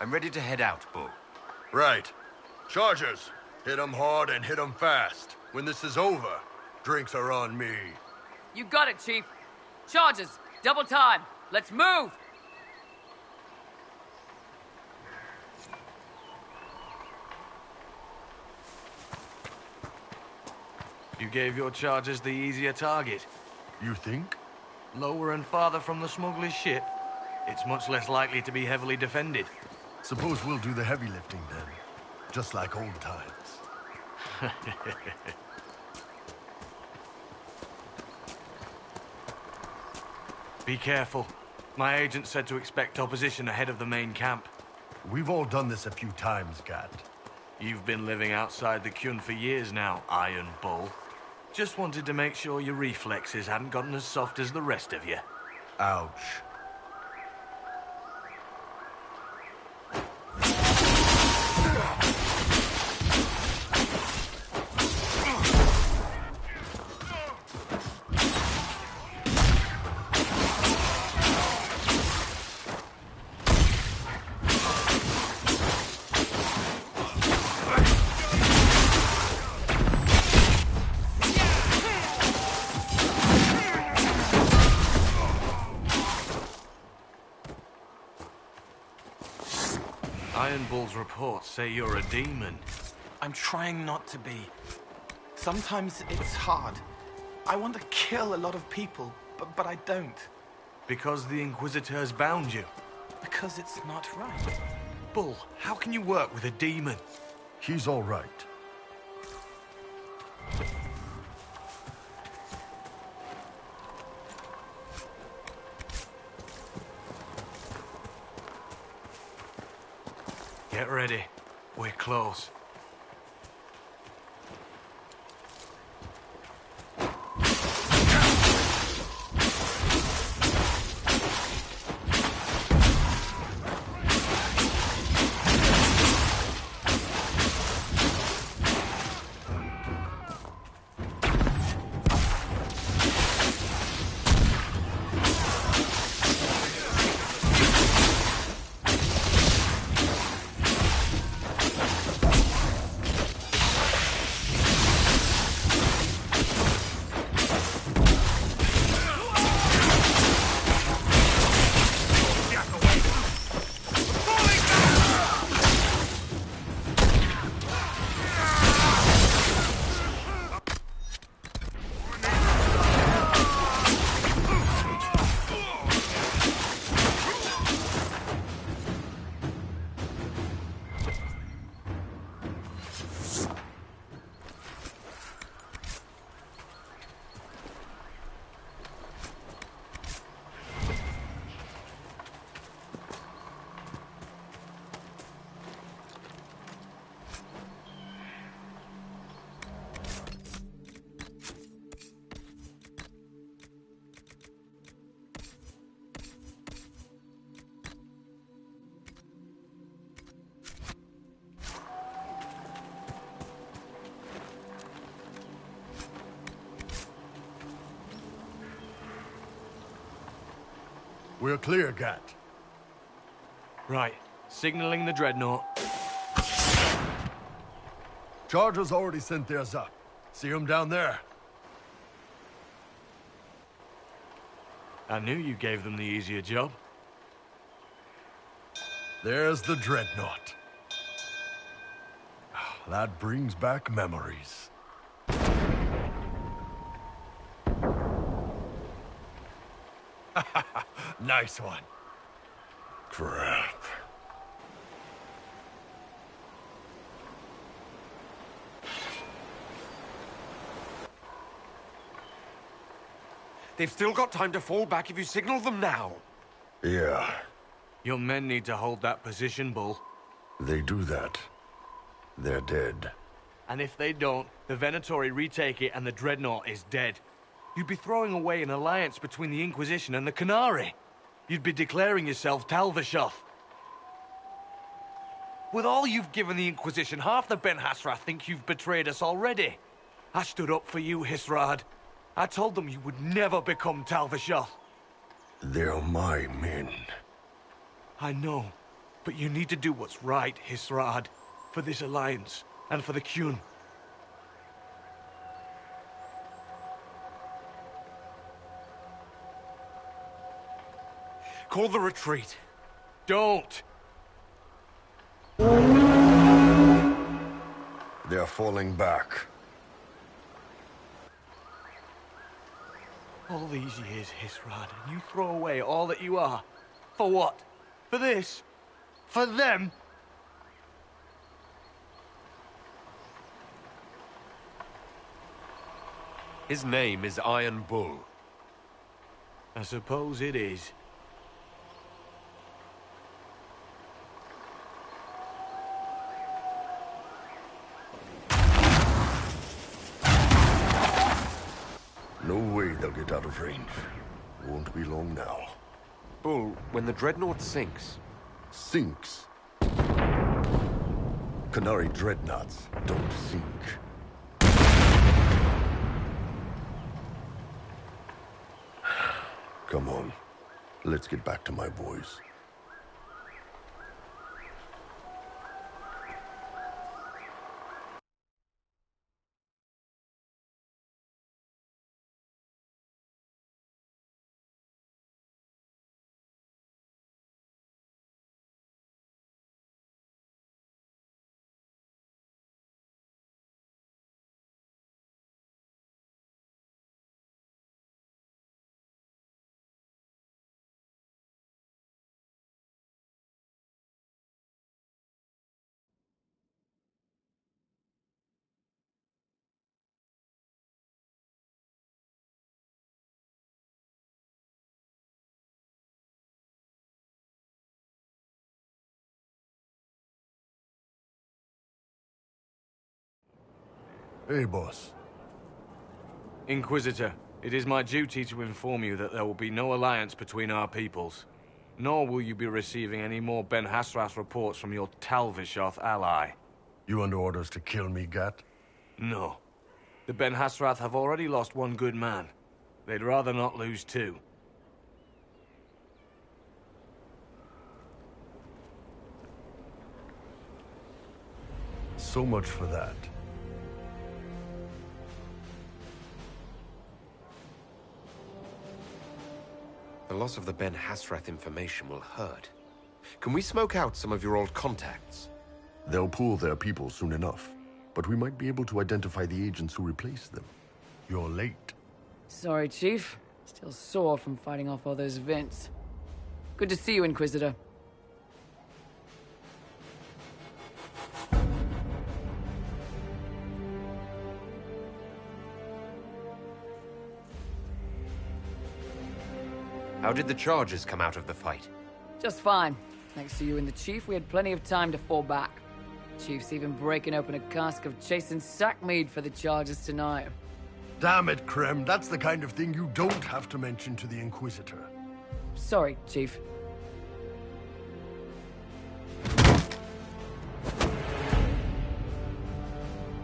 I'm ready to head out, Bull. Right. Chargers, hit 'em hard and hit 'em fast. When this is over, drinks are on me. You got it, Chief. Charges, double time. Let's move! You gave your charges the easier target. You think? Lower and farther from the smuggler's ship, it's much less likely to be heavily defended. Suppose we'll do the heavy lifting then. Just like old times. Be careful. My agent said to expect opposition ahead of the main camp. We've all done this a few times, Gat. You've been living outside the Kyun for years now, Iron Bull. Just wanted to make sure your reflexes hadn't gotten as soft as the rest of you. Ouch. Iron Bull's reports say you're a demon. I'm trying not to be. Sometimes it's hard. I want to kill a lot of people, but I don't. Because the Inquisitors bound you? Because it's not right. Bull, how can you work with a demon? He's all right. Get ready. We're close. We're clear, Gat. Right. Signaling the dreadnought. Chargers already sent theirs up. See them down there? I knew you gave them the easier job. There's the dreadnought. That brings back memories. Nice one. Crap. They've still got time to fall back if you signal them now. Yeah. Your men need to hold that position, Bull. They do that. They're dead. And if they don't, the Venatori retake it and the dreadnought is dead. You'd be throwing away an alliance between the Inquisition and the Canary. You'd be declaring yourself Talvashoth. With all you've given the Inquisition, half the Ben Hassrath think you've betrayed us already. I stood up for you, Hisrad. I told them you would never become Talvashoth. They're my men. I know, but you need to do what's right, Hisrad. For this alliance, and for the Qun. Call the retreat. Don't! They're falling back. All these years, Hisrad, and you throw away all that you are. For what? For this? For them? His name is Iron Bull. I suppose it is. No way they'll get out of range. Won't be long now. Bull, when the dreadnought sinks... Sinks? Canary dreadnoughts don't sink. Come on. Let's get back to my boys. Hey, boss. Inquisitor, it is my duty to inform you that there will be no alliance between our peoples. Nor will you be receiving any more Ben Hasrath reports from your Talvishoth ally. You under orders to kill me, Gat? No. The Ben Hasrath have already lost one good man. They'd rather not lose two. So much for that. The loss of the Ben Hasrath information will hurt. Can we smoke out some of your old contacts? They'll pool their people soon enough, but we might be able to identify the agents who replaced them. You're late. Sorry, Chief. Still sore from fighting off all those vents. Good to see you, Inquisitor. How did the Chargers come out of the fight? Just fine. Thanks to you and the Chief, we had plenty of time to fall back. Chief's even breaking open a cask of chasing sackmead for the Chargers tonight. Damn it, Krem. That's the kind of thing you don't have to mention to the Inquisitor. Sorry, Chief.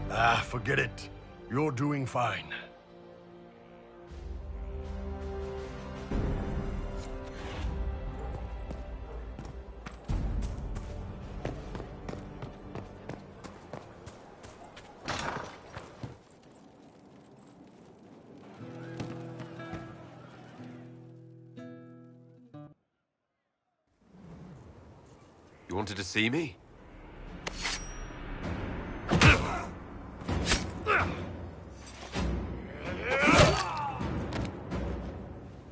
Ah, forget it. You're doing fine. You wanted to see me?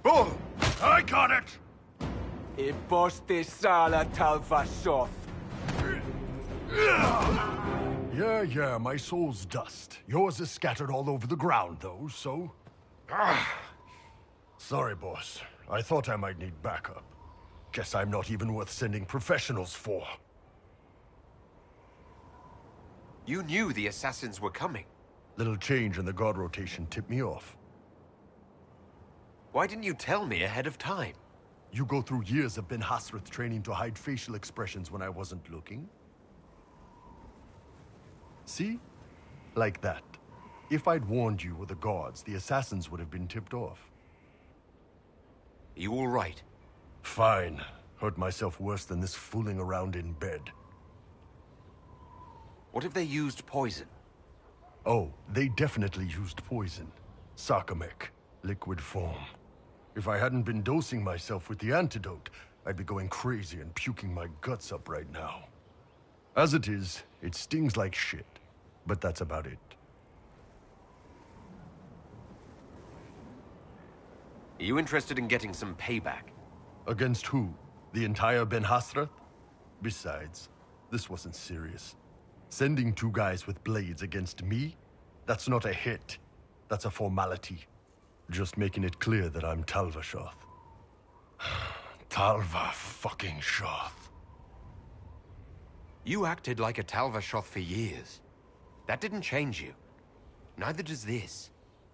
Oh! I got it! Sala Talvashoth. Yeah, my soul's dust. Yours is scattered all over the ground, though, so... Sorry, boss. I thought I might need backup. Guess I'm not even worth sending professionals for. You knew the assassins were coming. Little change in the guard rotation tipped me off. Why didn't you tell me ahead of time? You go through years of Ben Hasrath training to hide facial expressions when I wasn't looking. See? Like that. If I'd warned you or the guards, the assassins would have been tipped off. Are you all right? Fine. Hurt myself worse than this fooling around in bed. What if they used poison? Oh, they definitely used poison. Sarcomec. Liquid form. If I hadn't been dosing myself with the antidote, I'd be going crazy and puking my guts up right now. As it is, it stings like shit. But that's about it. Are you interested in getting some payback? Against who? The entire Ben Hasrath? Besides, this wasn't serious. Sending two guys with blades against me? That's not a hit. That's a formality. Just making it clear that I'm Talvashoth. Talva fucking Shoth. You acted like a Talvashoth for years. That didn't change you. Neither does this.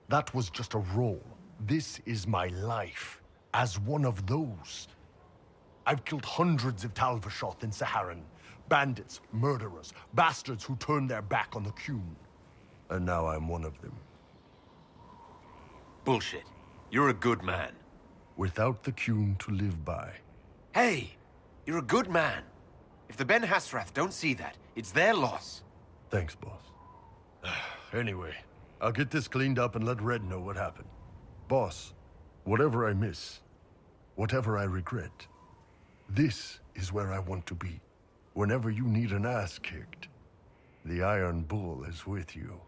That was just a role. This is my life. As one of those. I've killed hundreds of Talvashoth in Saharan. Bandits, murderers, bastards who turned their back on the Qun. And now I'm one of them. Bullshit. You're a good man. Without the Qun to live by. Hey! You're a good man. If the Ben Hasrath don't see that, it's their loss. Thanks, boss. Anyway, I'll get this cleaned up and let Red know what happened. Boss, whatever I miss, whatever I regret, this is where I want to be. Whenever you need an ass kicked, the Iron Bull is with you.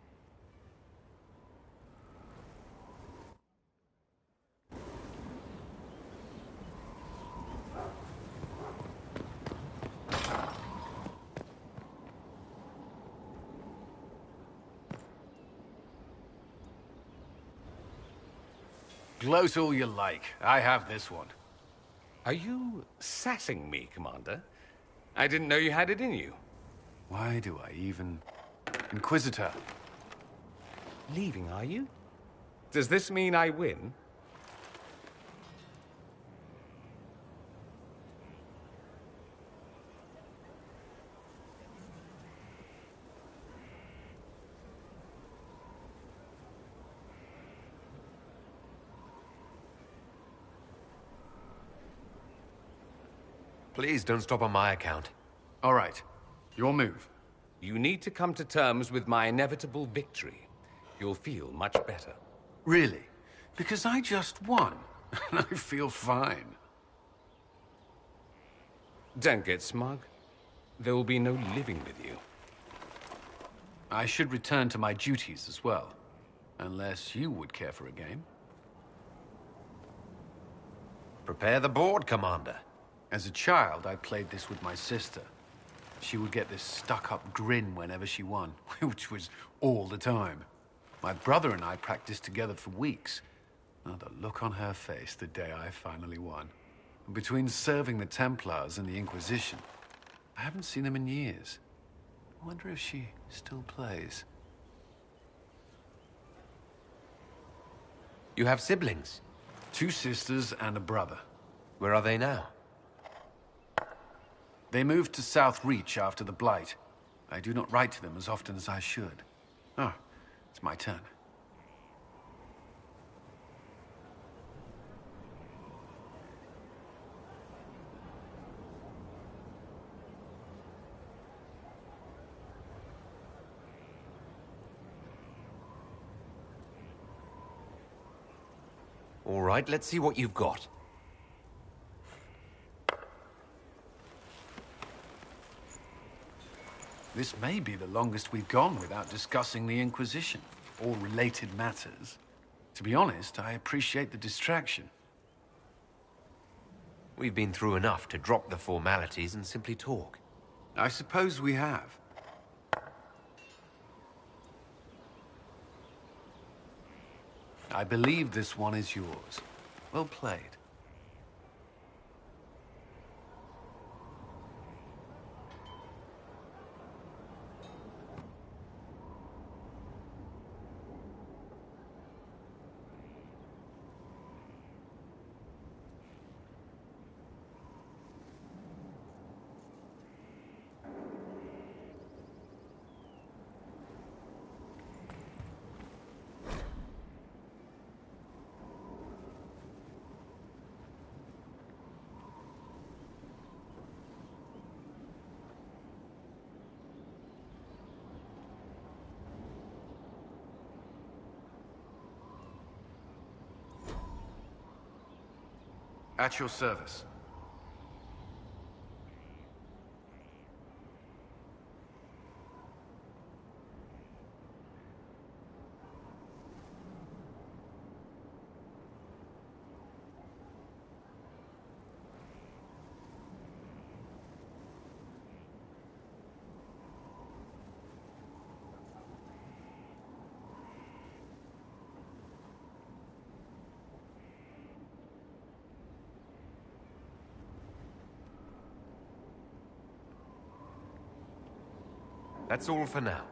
Gloat all you like. I have this one. Are you sassing me, Commander? I didn't know you had it in you. Why do I even... Inquisitor. Leaving, are you? Does this mean I win? Please don't stop on my account. All right. Your move. You need to come to terms with my inevitable victory. You'll feel much better. Really? Because I just won. And I feel fine. Don't get smug. There will be no living with you. I should return to my duties as well. Unless you would care for a game. Prepare the board, Commander. As a child, I played this with my sister. She would get this stuck-up grin whenever she won, which was all the time. My brother and I practiced together for weeks. Oh, the look on her face the day I finally won. Between serving the Templars and the Inquisition, I haven't seen them in years. I wonder if she still plays. You have siblings? 2 sisters and a brother. Where are they now? They moved to South Reach after the Blight. I do not write to them as often as I should. Oh, it's my turn. All right, let's see what you've got. This may be the longest we've gone without discussing the Inquisition, or related matters. To be honest, I appreciate the distraction. We've been through enough to drop the formalities and simply talk. I suppose we have. I believe this one is yours. Well played. At your service. That's all for now.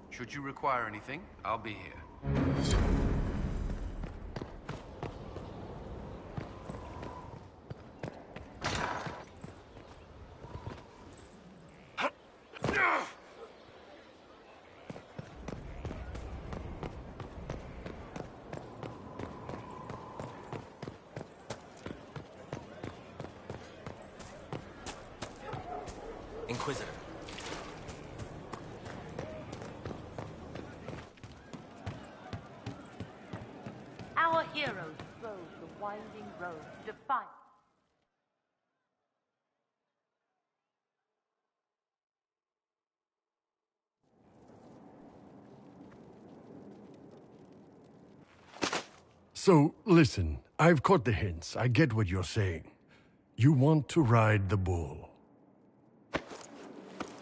Should you require anything, I'll be here. Inquisitor. Our heroes rode the winding road, defiant. So, listen, I've caught the hints. I get what you're saying. You want to ride the bull.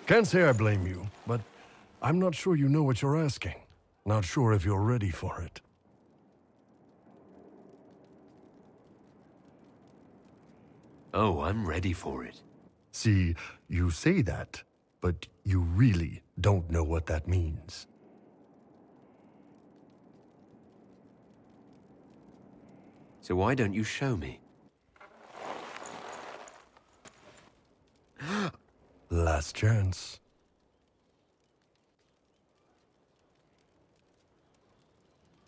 Can't say I blame you, but I'm not sure you know what you're asking. Not sure if you're ready for it. Oh, I'm ready for it. See, you say that, but you really don't know what that means. So why don't you show me? Last chance.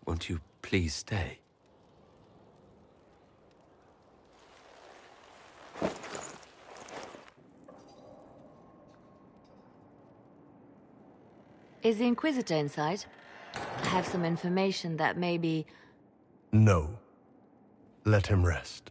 Won't you please stay? Is the Inquisitor inside? I have some information that maybe... No. Let him rest.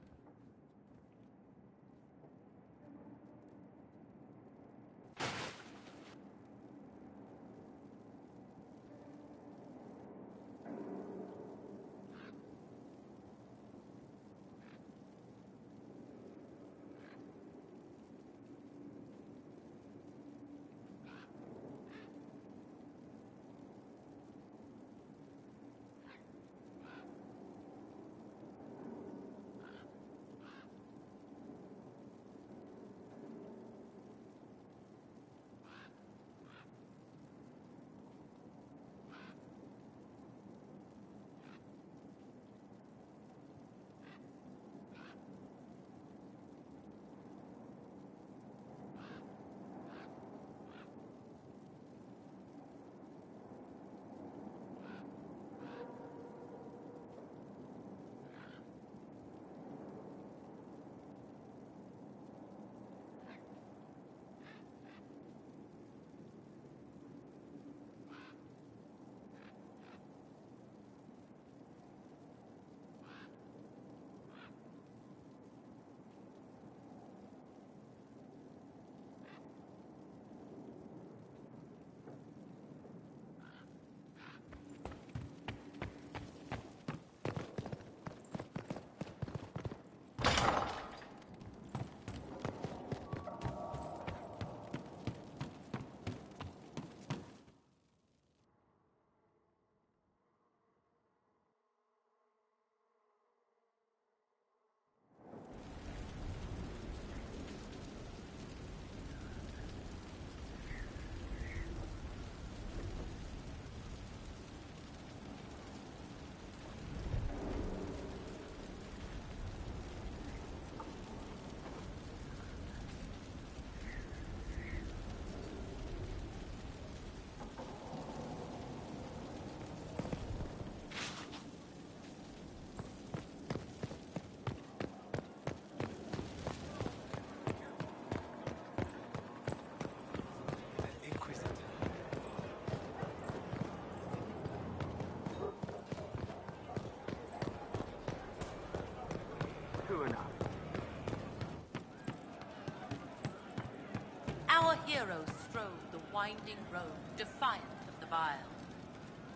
Our heroes strode the winding road, defiant of the Vile.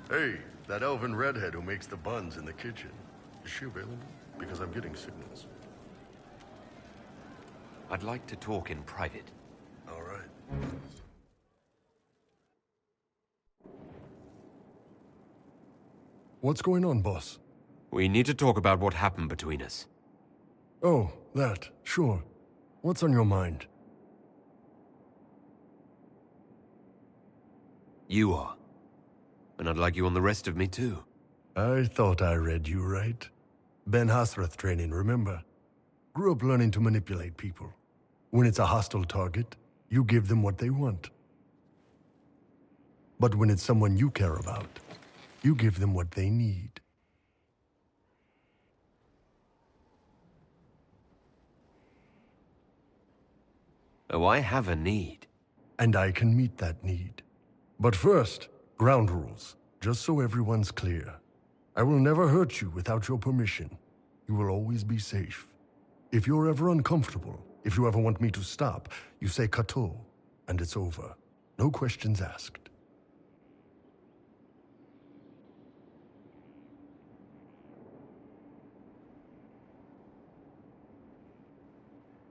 Hey, that elven redhead who makes the buns in the kitchen. Is she available? Because I'm getting signals. I'd like to talk in private. All right. What's going on, boss? We need to talk about what happened between us. Oh, that. Sure. What's on your mind? You are. And I'd like you on the rest of me, too. I thought I read you right. Ben Hasrath training, remember? Grew up learning to manipulate people. When it's a hostile target, you give them what they want. But when it's someone you care about, you give them what they need. Oh, I have a need. And I can meet that need. But first, ground rules, just so everyone's clear. I will never hurt you without your permission. You will always be safe. If you're ever uncomfortable, if you ever want me to stop, you say "Kato," and it's over. No questions asked.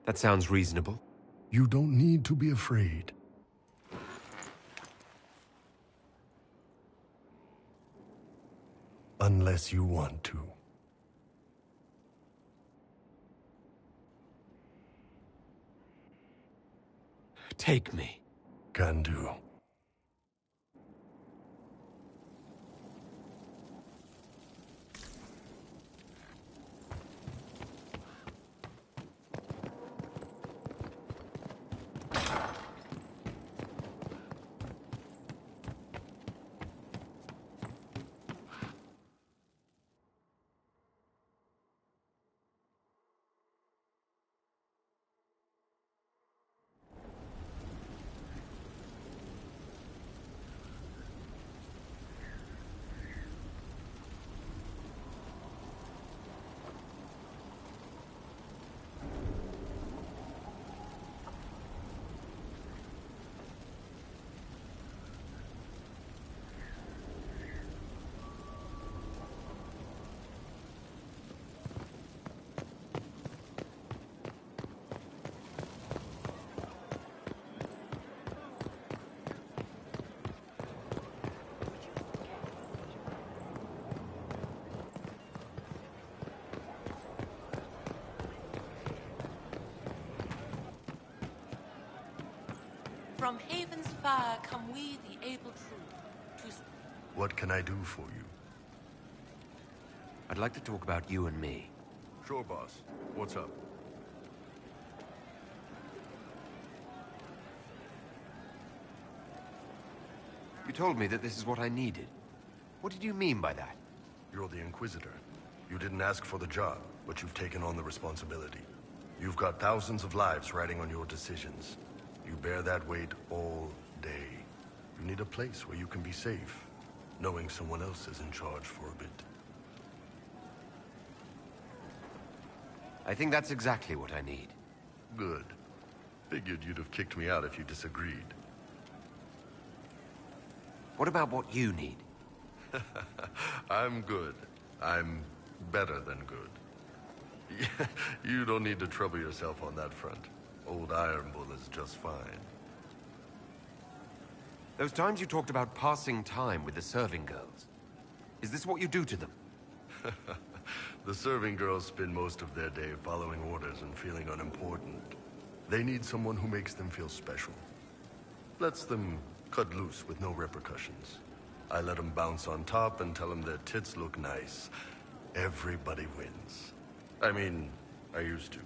That sounds reasonable. You don't need to be afraid. Unless you want to. Take me. Can do. From Haven's fire come we, the able true, to... What can I do for you? I'd like to talk about you and me. Sure, boss. What's up? You told me that this is what I needed. What did you mean by that? You're the Inquisitor. You didn't ask for the job, but you've taken on the responsibility. You've got thousands of lives riding on your decisions. You bear that weight all day. You need a place where you can be safe, knowing someone else is in charge for a bit. I think that's exactly what I need. Good. Figured you'd have kicked me out if you disagreed. What about what you need? I'm good. I'm better than good. You don't need to trouble yourself on that front. Old Iron Bull is just fine. Those times you talked about passing time with the serving girls. Is this what you do to them? The serving girls spend most of their day following orders and feeling unimportant. They need someone who makes them feel special. Lets them cut loose with no repercussions. I let them bounce on top and tell them their tits look nice. Everybody wins. I mean, I used to.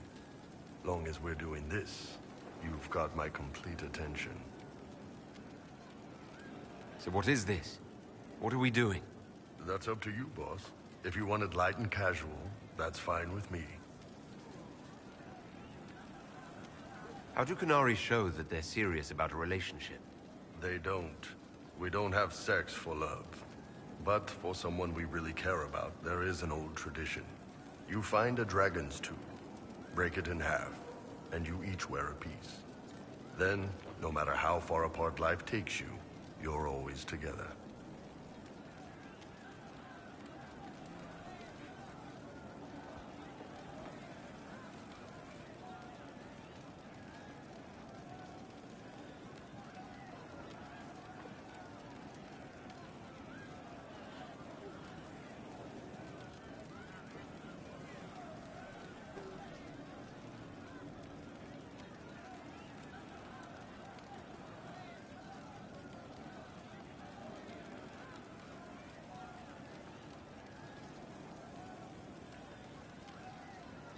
Long as we're doing this, you've got my complete attention. So what is this? What are we doing? That's up to you, boss. If you want it light and casual, that's fine with me. How do Qunari show that they're serious about a relationship? They don't. We don't have sex for love. But for someone we really care about, there is an old tradition. You find a dragon's tooth, break it in half, and you each wear a piece. Then, no matter how far apart life takes you, you're always together.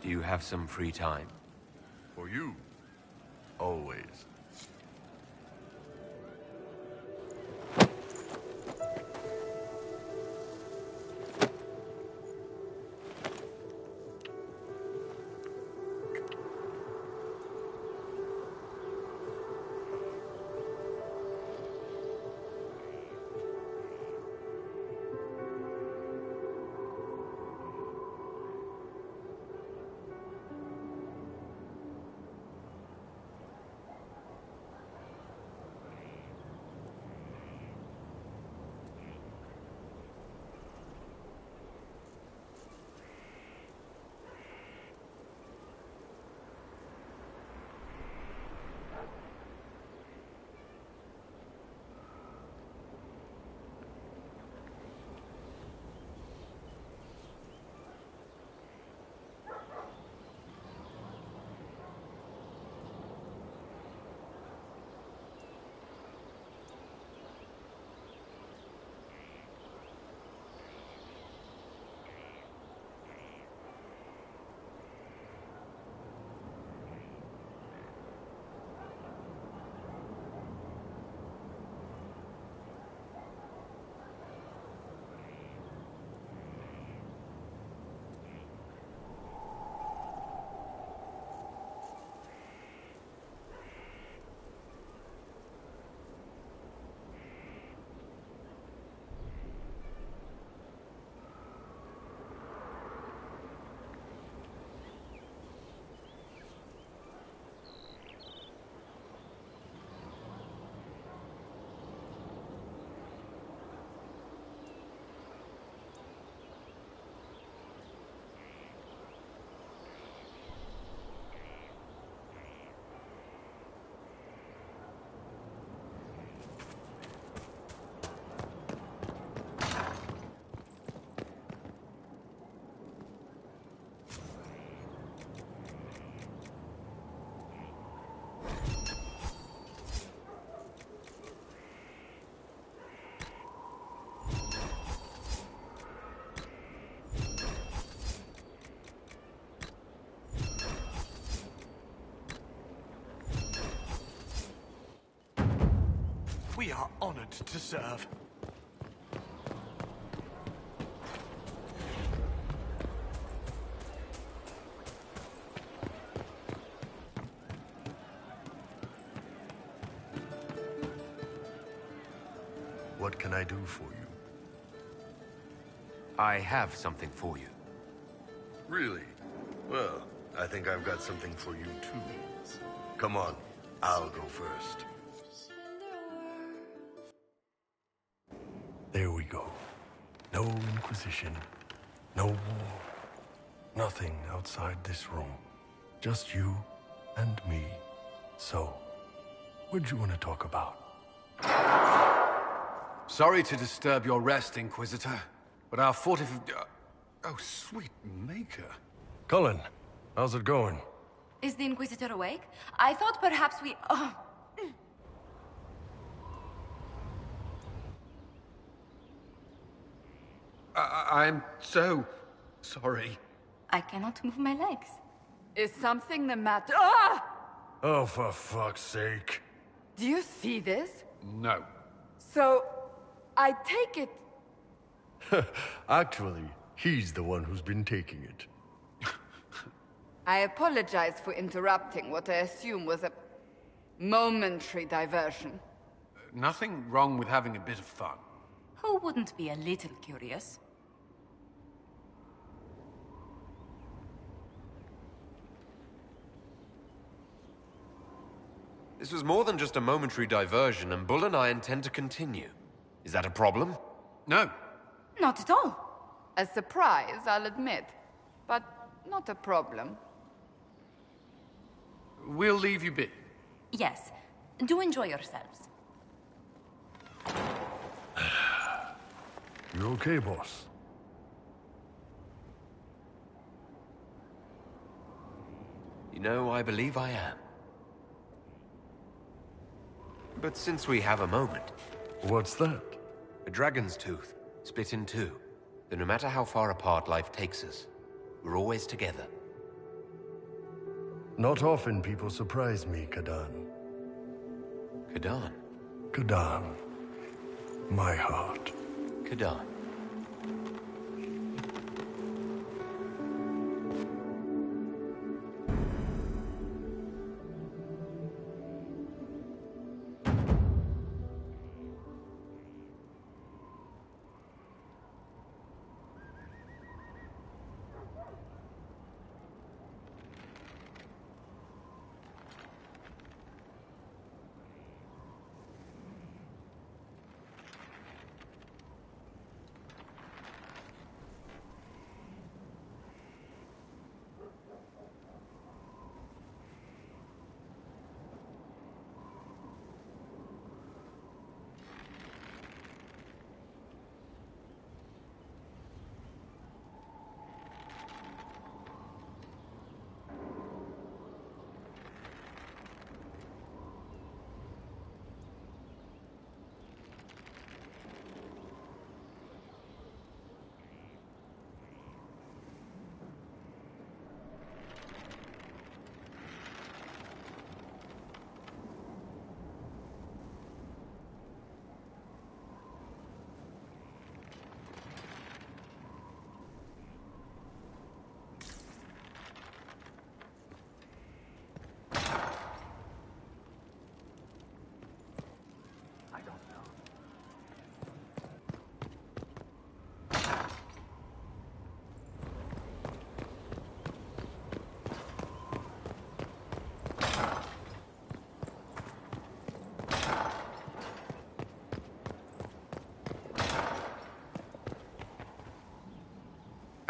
Do you have some free time? For you, always. We are honored to serve. What can I do for you? I have something for you. Really? Well, I think I've got something for you too. Come on, I'll go first. There we go. No Inquisition, no war, nothing outside this room. Just you and me. So, what'd you want to talk about? Sorry to disturb your rest, Inquisitor, but our oh, sweet maker. Cullen, how's it going? Is the Inquisitor awake? I thought perhaps we... Oh. I'm so sorry. I cannot move my legs. Is something the matter? Ah! Oh, for fuck's sake. Do you see this? No. So, I take it... Actually, he's the one who's been taking it. I apologize for interrupting what I assume was a momentary diversion. Nothing wrong with having a bit of fun. Who wouldn't be a little curious? This was more than just a momentary diversion, and Bull and I intend to continue. Is that a problem? No. Not at all. A surprise, I'll admit. But not a problem. We'll leave you be. Yes. Do enjoy yourselves. You okay, boss? You know, I believe I am. But since we have a moment... What's that? A dragon's tooth, split in two. That no matter how far apart life takes us, we're always together. Not often people surprise me, Kadan. Kadan? Kadan. My heart. Kadan.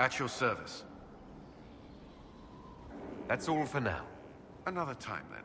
At your service. That's all for now. Another time, then.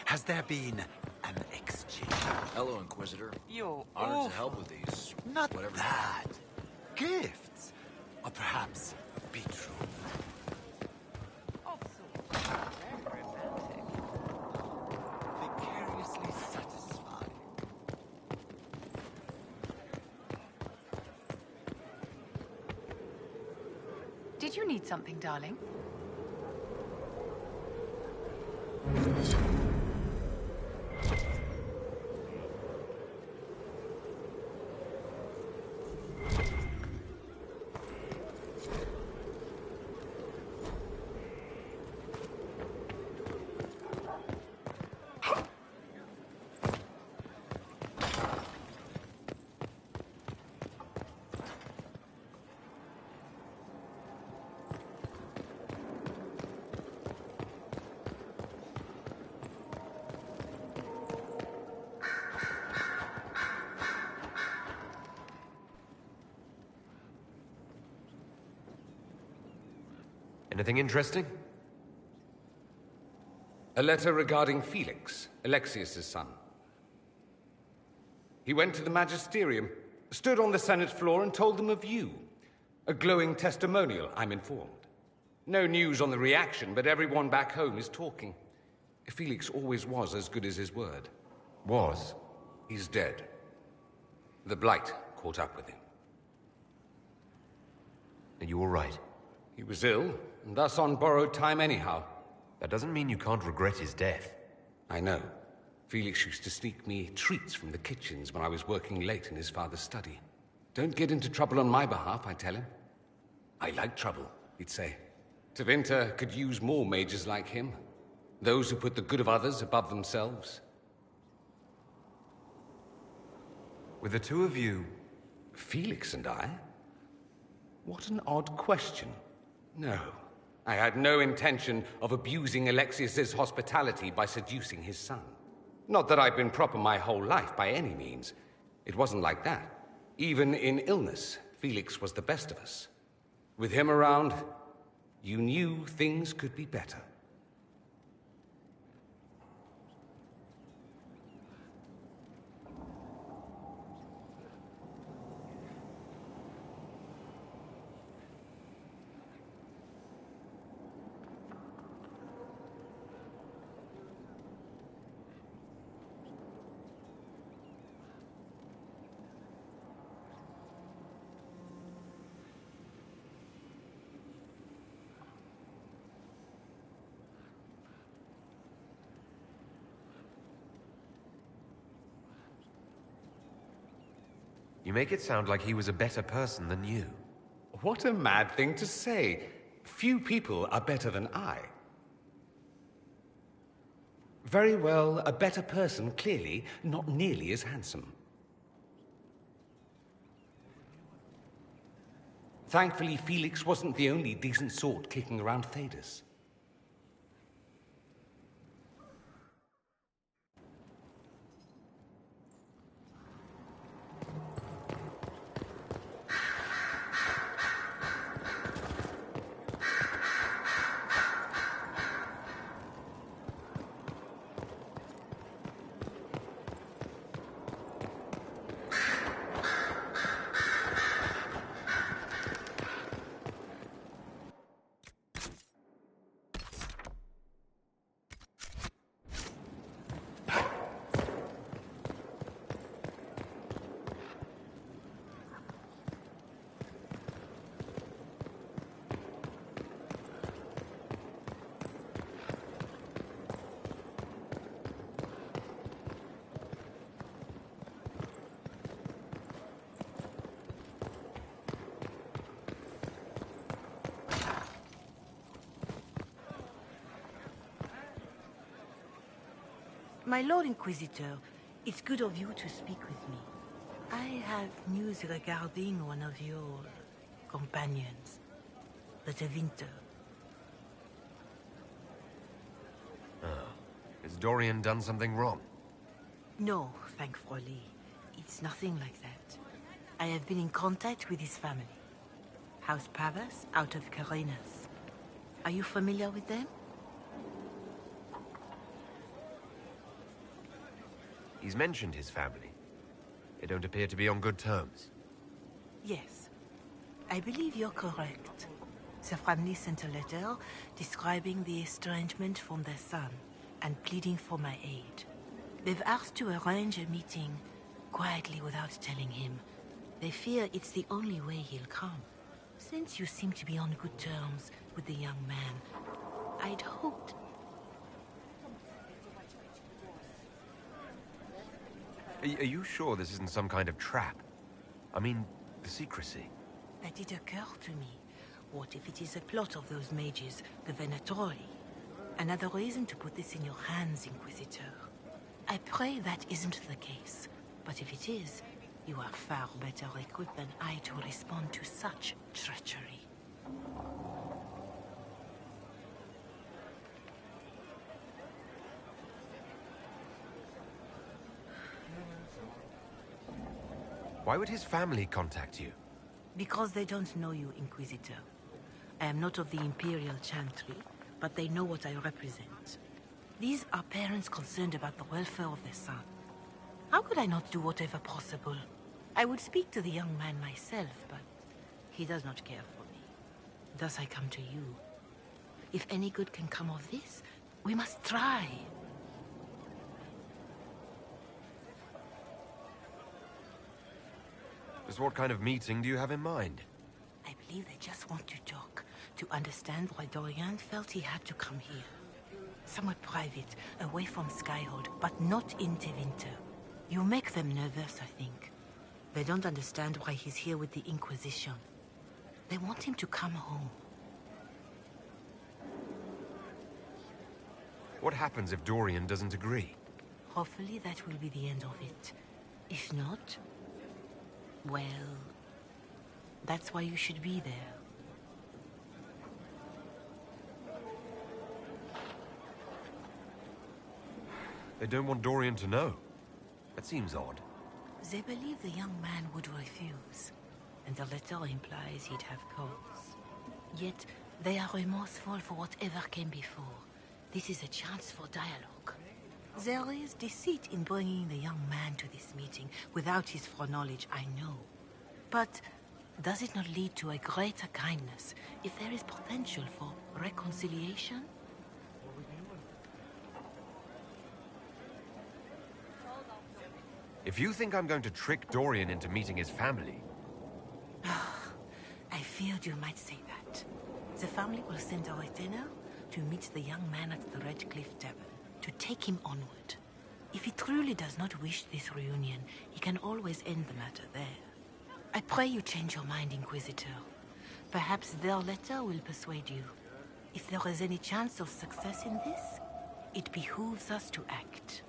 Has there been an exchange? Hello, Inquisitor. You're Honored to help with these. Not whatever. that. Gifts. Or perhaps a beetroot. Vicariously satisfied. Did you need something, darling? Anything interesting? A letter regarding Felix, Alexius's son. He went to the Magisterium, stood on the Senate floor and told them of you. A glowing testimonial, I'm informed. No news on the reaction, but everyone back home is talking. Felix always was as good as his word. Was? He's dead. The Blight caught up with him. Are you all right? He was ill, and thus on borrowed time anyhow. That doesn't mean you can't regret his death. I know. Felix used to sneak me treats from the kitchens when I was working late in his father's study. Don't get into trouble on my behalf, I tell him. I like trouble, he'd say. Tevinter could use more mages like him. Those who put the good of others above themselves. With the two of you... Felix and I? What an odd question. No, I had no intention of abusing Alexius's hospitality by seducing his son. Not that I've been proper my whole life, by any means. It wasn't like that. Even in illness, Felix was the best of us. With him around, you knew things could be better. You make it sound like he was a better person than you. What a mad thing to say. Few people are better than I. Very well, a better person, clearly, not nearly as handsome. Thankfully, Felix wasn't the only decent sort kicking around Thedas. My Lord Inquisitor, it's good of you to speak with me. I have news regarding one of your companions, the Tevinter. Has Dorian done something wrong? No, thankfully. It's nothing like that. I have been in contact with his family. House Pavas, out of Carenas. Are you familiar with them? He's mentioned his family. They don't appear to be on good terms. Yes. I believe you're correct. The family sent a letter describing the estrangement from their son and pleading for my aid. They've asked to arrange a meeting quietly without telling him. They fear it's the only way he'll come. Since you seem to be on good terms with the young man, I'd hoped... Are you sure this isn't some kind of trap? I mean, the secrecy. That did occur to me. What if it is a plot of those mages, the Venatori? Another reason to put this in your hands, Inquisitor. I pray that isn't the case. But if it is, you are far better equipped than I to respond to such treachery. Why would his family contact you? Because they don't know you, Inquisitor. I am not of the Imperial Chantry, but they know what I represent. These are parents concerned about the welfare of their son. How could I not do whatever possible? I would speak to the young man myself, but he does not care for me. Thus I come to you. If any good can come of this, we must try. Just what kind of meeting do you have in mind? I believe they just want to talk, to understand why Dorian felt he had to come here. Somewhere private, away from Skyhold, but not in Tevinter. You make them nervous, I think. They don't understand why he's here with the Inquisition. They want him to come home. What happens if Dorian doesn't agree? Hopefully that will be the end of it. If not, well, that's why you should be there. They don't want Dorian to know. That seems odd. They believe the young man would refuse, and the letter implies he'd have cause. Yet, they are remorseful for whatever came before. This is a chance for dialogue. There is deceit in bringing the young man to this meeting without his foreknowledge, I know. But does it not lead to a greater kindness if there is potential for reconciliation? If you think I'm going to trick Dorian into meeting his family... I feared you might say that. The family will send a retainer to meet the young man at the Red Cliff Tavern, to take him onward. If he truly does not wish this reunion, he can always end the matter there. I pray you change your mind, Inquisitor. Perhaps their letter will persuade you. If there is any chance of success in this, it behooves us to act.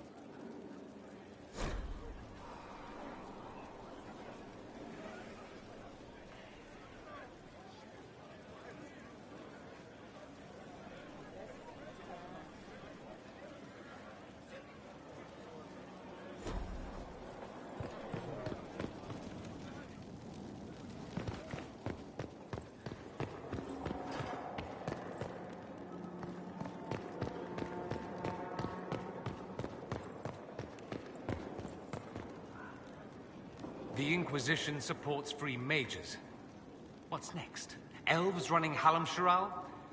The Inquisition supports free mages. What's next? Elves running Halamsharal?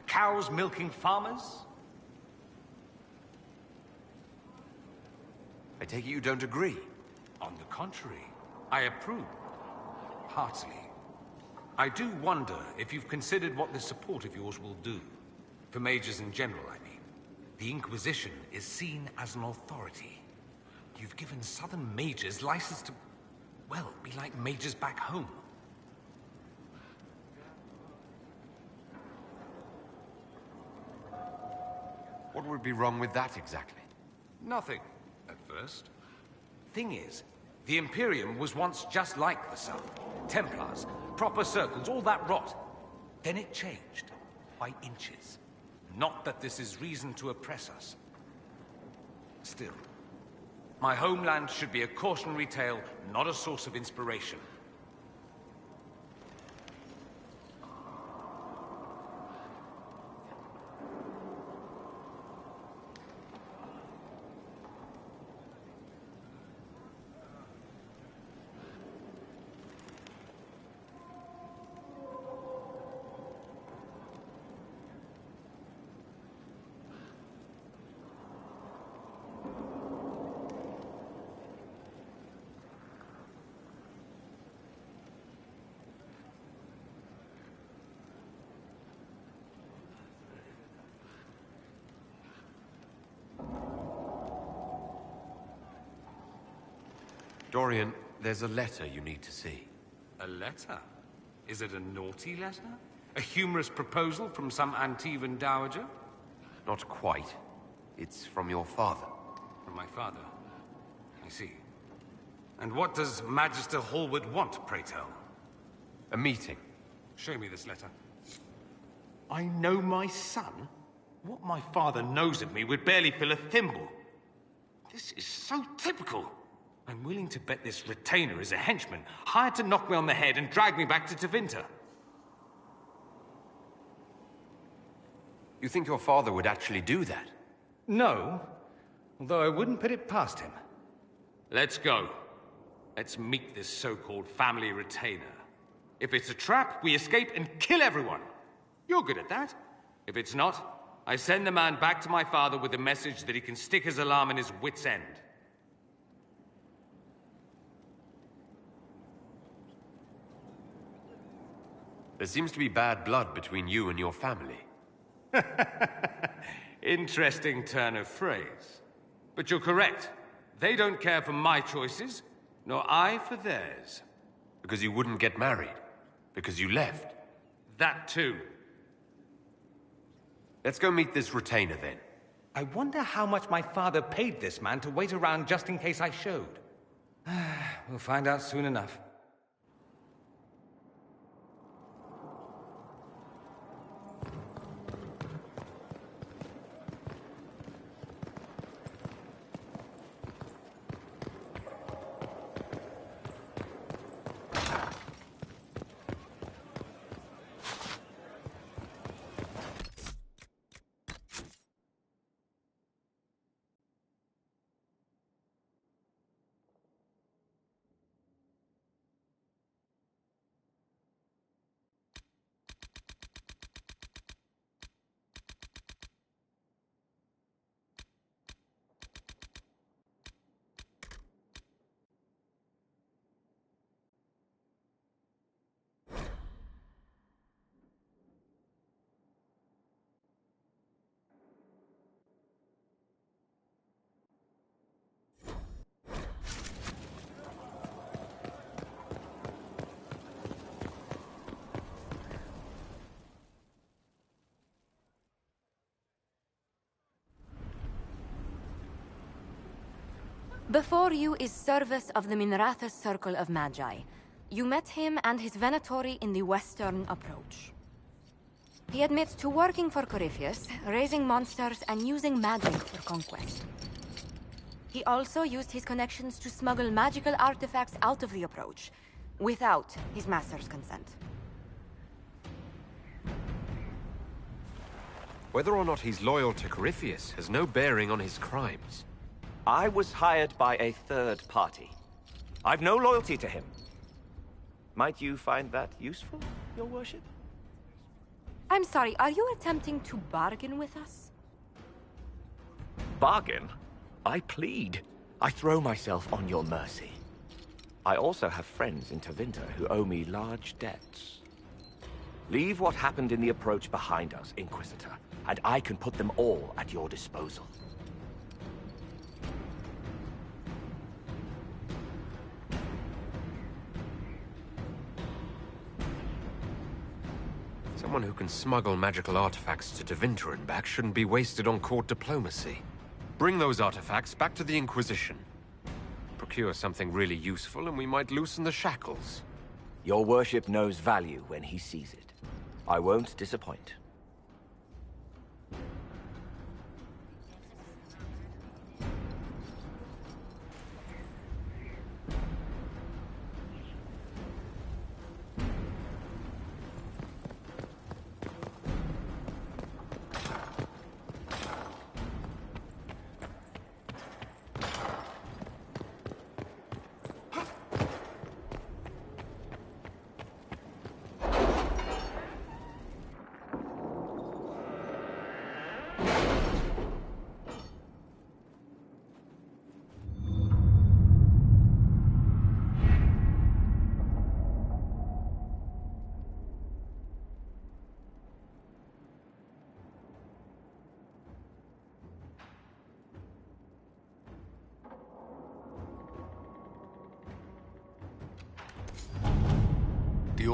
Cows milking farmers? I take it you don't agree? On the contrary, I approve. Heartily. I do wonder if you've considered what this support of yours will do. For mages in general, I mean. The Inquisition is seen as an authority. You've given southern mages license to... well, be like mages back home. What would be wrong with that exactly? Nothing, at first. Thing is, the Imperium was once just like the South. Templars, proper circles, all that rot. Then it changed, by inches. Not that this is reason to oppress us. Still, my homeland should be a cautionary tale, not a source of inspiration. Dorian, there's a letter you need to see. A letter? Is it a naughty letter? A humorous proposal from some Antivan dowager? Not quite. It's from your father. From my father? I see. And what does Magister Hallward want, pray tell? A meeting. Show me this letter. I know my son? What my father knows of me would barely fill a thimble. This is so typical. I'm willing to bet this retainer is a henchman, hired to knock me on the head and drag me back to Tevinter. You think your father would actually do that? No, although I wouldn't put it past him. Let's go. Let's meet this so-called family retainer. If it's a trap, we escape and kill everyone. You're good at that. If it's not, I send the man back to my father with the message that he can stick his alarm in his wit's end. There seems to be bad blood between you and your family. Interesting turn of phrase. But you're correct. They don't care for my choices, nor I for theirs. Because you wouldn't get married. Because you left. That too. Let's go meet this retainer then. I wonder how much my father paid this man to wait around just in case I showed. We'll find out soon enough. Before you is Service of the Minrathous Circle of Magi. You met him and his Venatori in the Western Approach. He admits to working for Corypheus, raising monsters, and using magic for conquest. He also used his connections to smuggle magical artifacts out of the Approach, without his master's consent. Whether or not he's loyal to Corypheus has no bearing on his crimes. I was hired by a third party. I've no loyalty to him. Might you find that useful, your worship? I'm sorry, are you attempting to bargain with us? Bargain? I plead. I throw myself on your mercy. I also have friends in Tevinter who owe me large debts. Leave what happened in the Approach behind us, Inquisitor, and I can put them all at your disposal. Someone who can smuggle magical artifacts to Tevinter and back shouldn't be wasted on court diplomacy. Bring those artifacts back to the Inquisition. Procure something really useful and we might loosen the shackles. Your worship knows value when he sees it. I won't disappoint.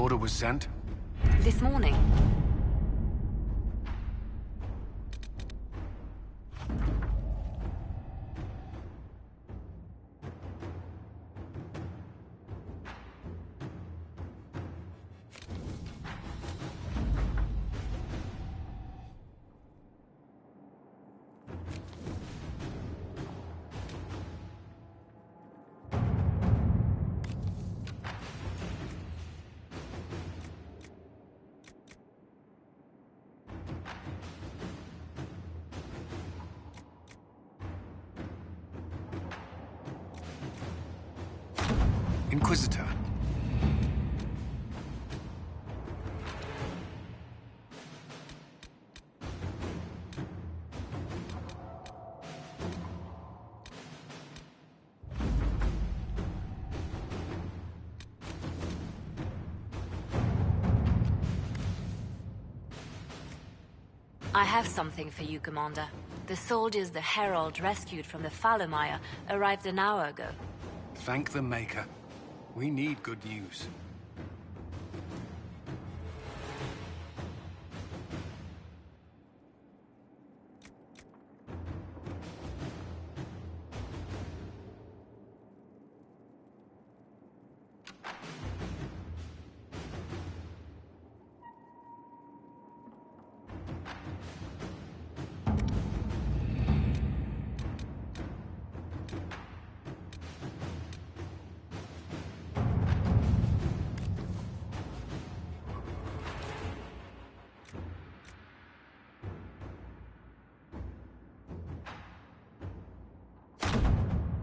order was sent? This morning. Inquisitor. I have something for you, Commander. The soldiers the Herald rescued from the Fallermire arrived an hour ago. Thank the Maker. We need good news.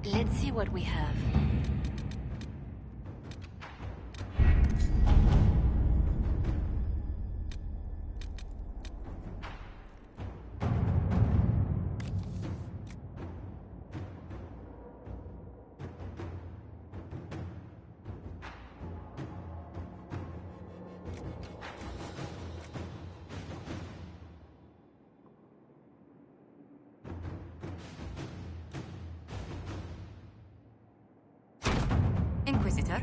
Let's see what we have. Inquisitor?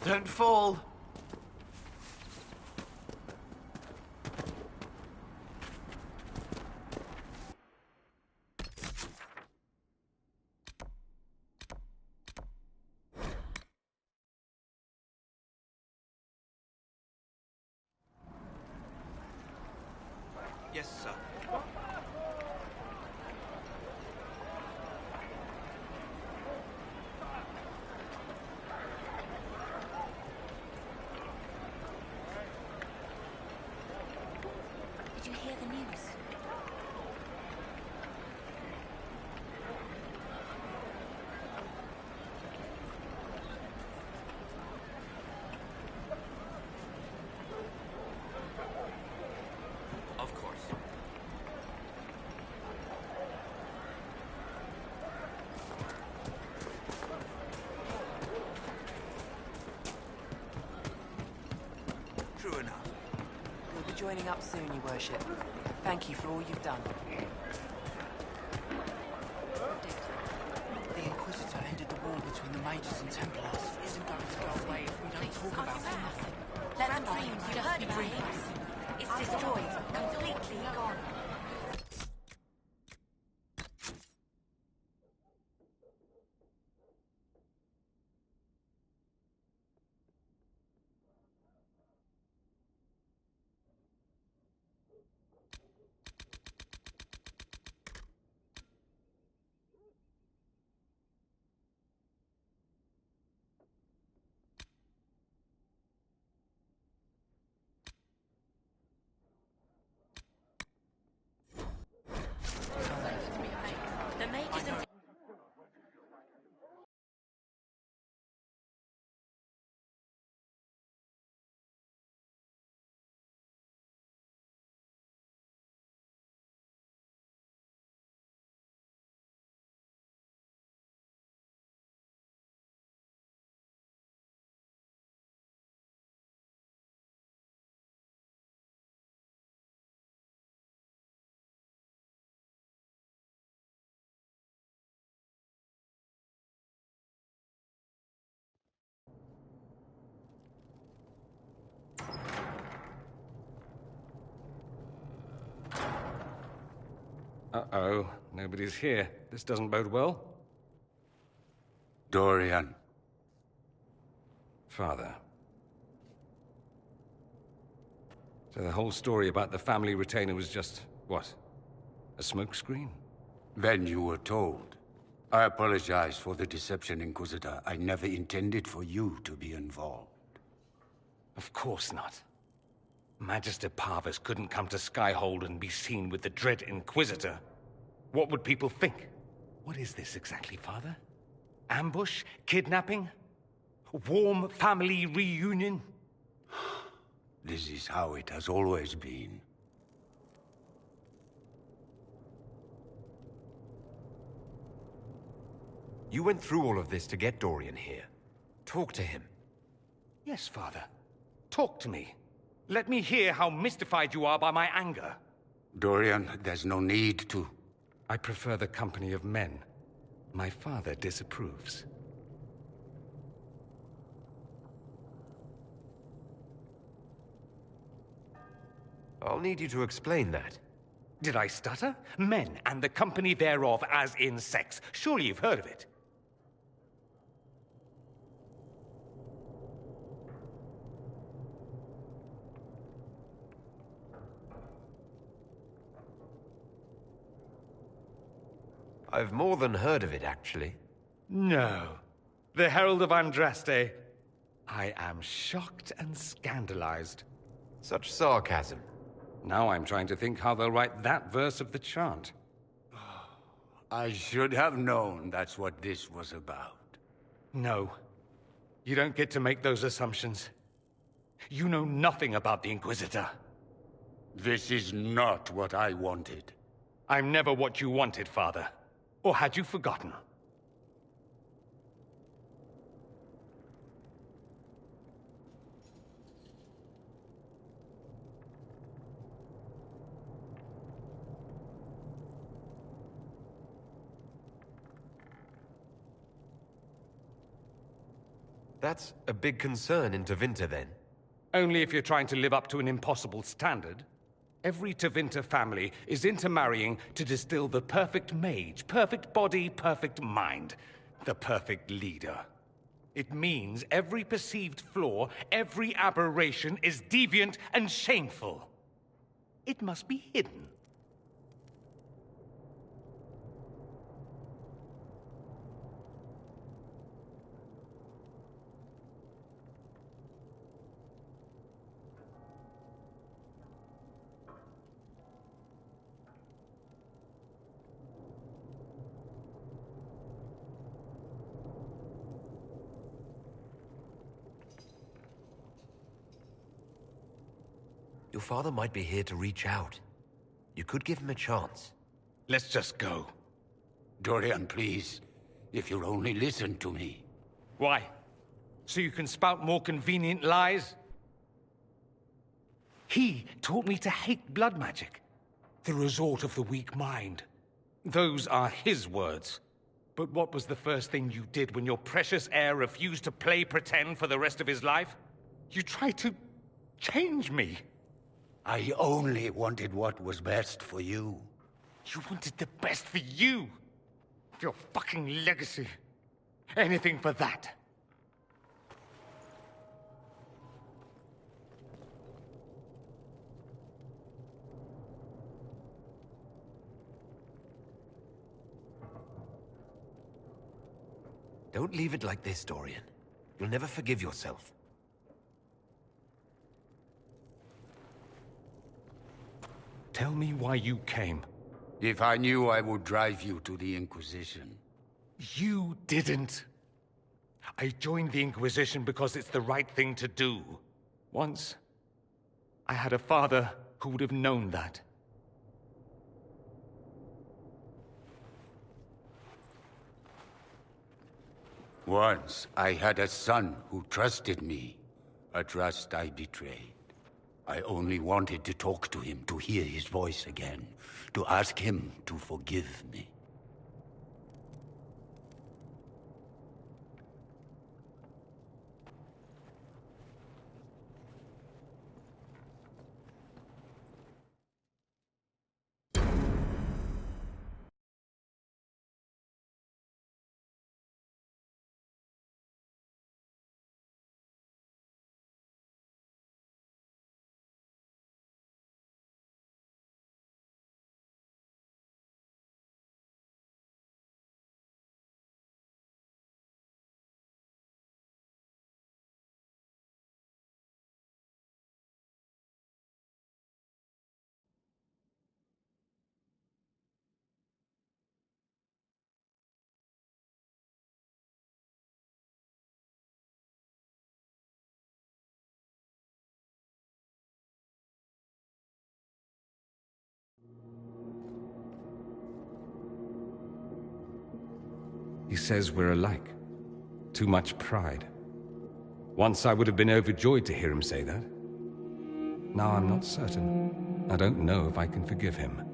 Don't fall. Yes, sir. joining up soon, Your Worship. Thank you for all you've done. The Inquisitor ended the war between the Mages and Templars. It isn't going to go away if we don't talk about it. Let them dream, you just be dreamers. It's destroyed, completely gone. The mages and Uh-oh, nobody's here. This doesn't bode well. Dorian. Father. So the whole story about the family retainer was just, what? A smokescreen? Then you were told. I apologize for the deception, Inquisitor. I never intended for you to be involved. Of course not. Magister Parvus couldn't come to Skyhold and be seen with the dread Inquisitor. What would people think? What is this exactly, Father? Ambush? Kidnapping? Warm family reunion? This is how it has always been. You went through all of this to get Dorian here. Talk to him. Yes, Father. Talk to me. Let me hear how mystified you are by my anger. Dorian, there's no need to. I prefer the company of men. My father disapproves. I'll need you to explain that. Did I stutter? Men and the company thereof, as in sex. Surely you've heard of it. I've more than heard of it, actually. No. The Herald of Andraste. I am shocked and scandalized. Such sarcasm. Now I'm trying to think how they'll write that verse of the chant. I should have known that's what this was about. No. You don't get to make those assumptions. You know nothing about the Inquisitor. This is not what I wanted. I'm never what you wanted, Father. Or had you forgotten? That's a big concern in Tevinter, then. Only if you're trying to live up to an impossible standard. Every Tevinter family is intermarrying to distill the perfect mage, perfect body, perfect mind, the perfect leader. It means every perceived flaw, every aberration is deviant and shameful. It must be hidden. Your father might be here to reach out. You could give him a chance. Let's just go. Dorian, please. If you'll only listen to me. Why? So you can spout more convenient lies? He taught me to hate blood magic. The resort of the weak mind. Those are his words. But what was the first thing you did when your precious heir refused to play pretend for the rest of his life? You tried to change me. I only wanted what was best for you. You wanted the best for you. Your fucking legacy. Anything for that. Don't leave it like this, Dorian. You'll never forgive yourself. Tell me why you came. If I knew, I would drive you to the Inquisition. You didn't. I joined the Inquisition because it's the right thing to do. Once, I had a father who would have known that. Once, I had a son who trusted me. A trust I betrayed. I only wanted to talk to him, to hear his voice again, to ask him to forgive me. He says we're alike. Too much pride. Once I would have been overjoyed to hear him say that. Now I'm not certain. I don't know if I can forgive him.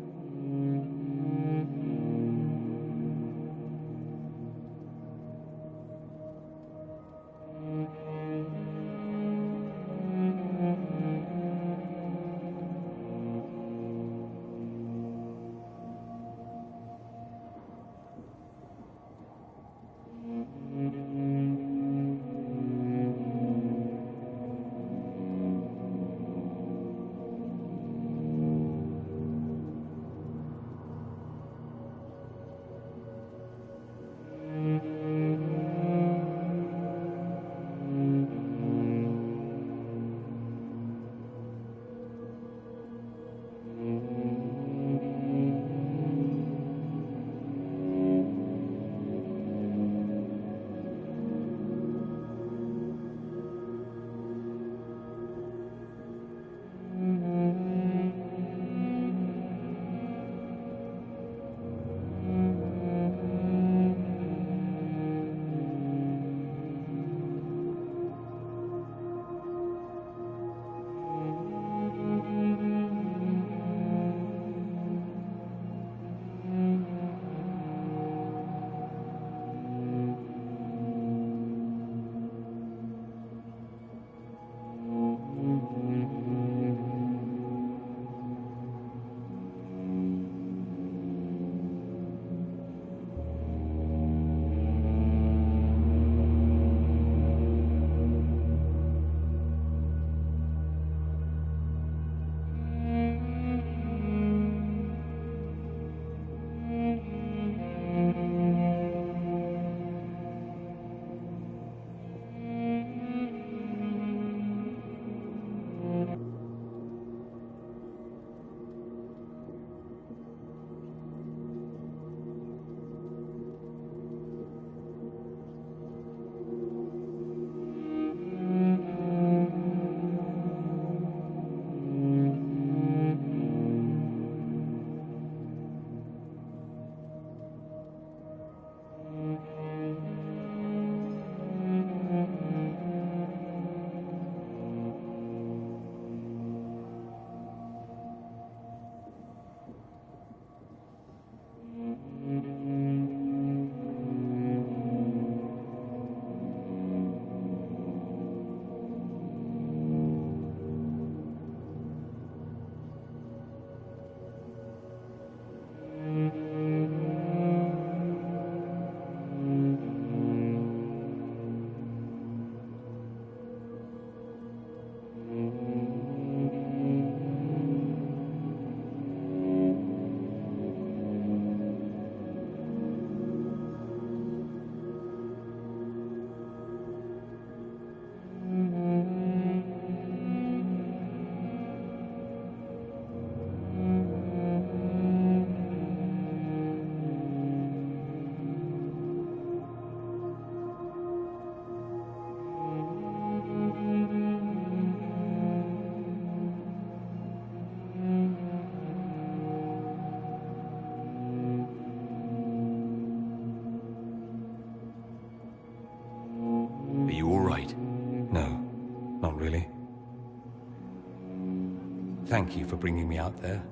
thank you for bringing me out there.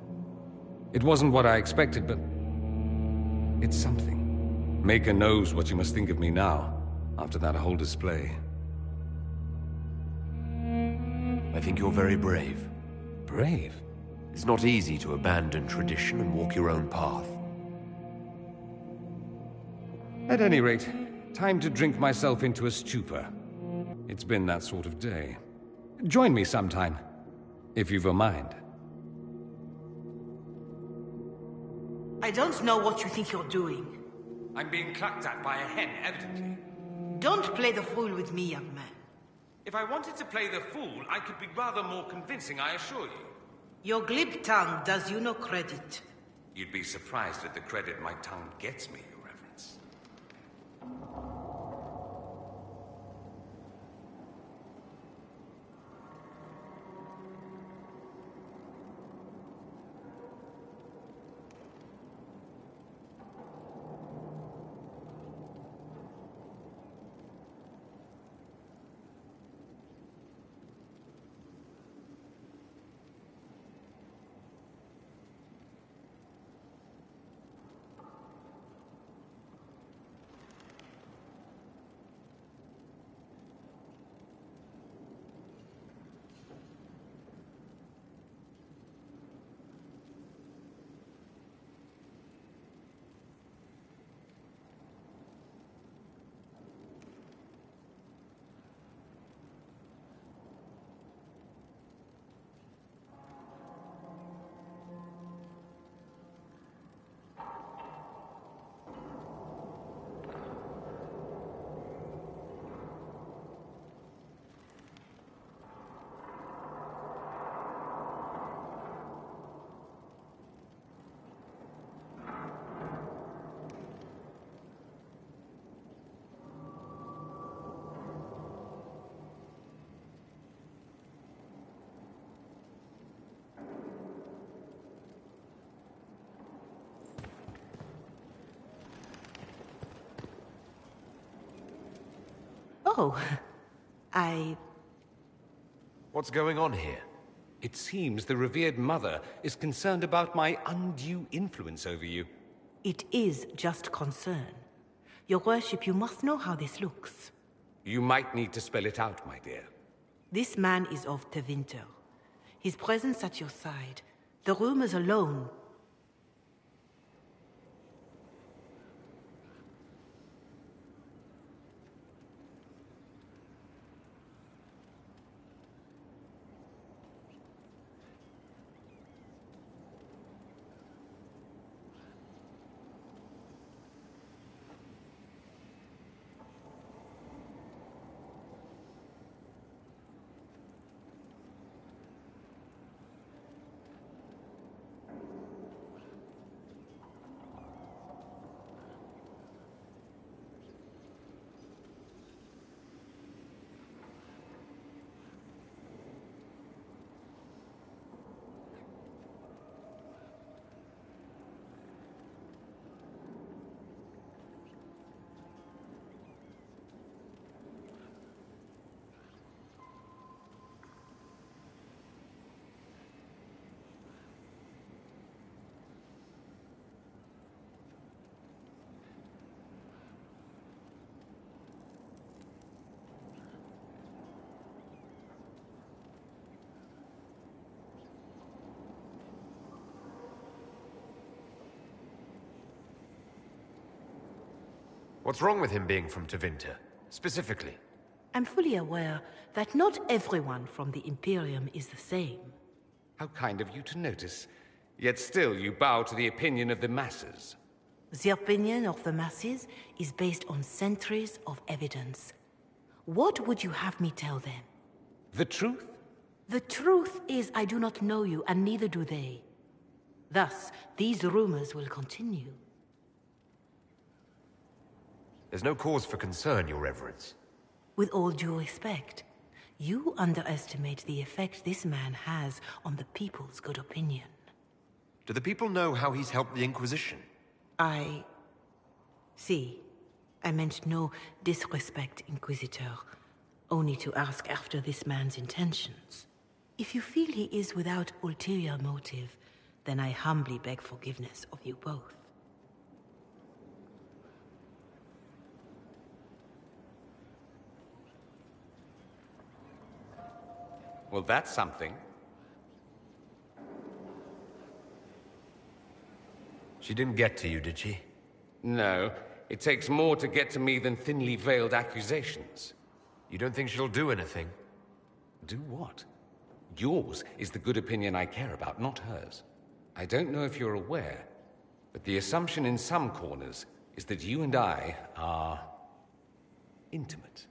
It wasn't what I expected, but it's something. Maker knows what you must think of me now, after that whole display. I think you're very brave. Brave? It's not easy to abandon tradition and walk your own path. At any rate, time to drink myself into a stupor. It's been that sort of day. Join me sometime, if you've a mind. I don't know what you think you're doing. I'm being clucked at by a hen, evidently. Don't play the fool with me, young man. If I wanted to play the fool, I could be rather more convincing, I assure you. Your glib tongue does you no credit. You'd be surprised at the credit my tongue gets me, Your Reverence. Oh, What's going on here? It seems the revered mother is concerned about my undue influence over you. It is just concern. Your worship, you must know how this looks. You might need to spell it out, my dear. This man is of Tevinter. His presence at your side, the rumors alone. What's wrong with him being from Tevinter, specifically? I'm fully aware that not everyone from the Imperium is the same. How kind of you to notice. Yet still you bow to the opinion of the masses. The opinion of the masses is based on centuries of evidence. What would you have me tell them? The truth? The truth is I do not know you, and neither do they. Thus, these rumors will continue. There's no cause for concern, Your Reverence. With all due respect, you underestimate the effect this man has on the people's good opinion. Do the people know how he's helped the Inquisition? See, I meant no disrespect, Inquisitor. Only to ask after this man's intentions. If you feel he is without ulterior motive, then I humbly beg forgiveness of you both. Well, that's something. She didn't get to you, did she? No. It takes more to get to me than thinly veiled accusations. You don't think she'll do anything? Do what? Yours is the good opinion I care about, not hers. I don't know if you're aware, but the assumption in some corners is that you and I are intimate.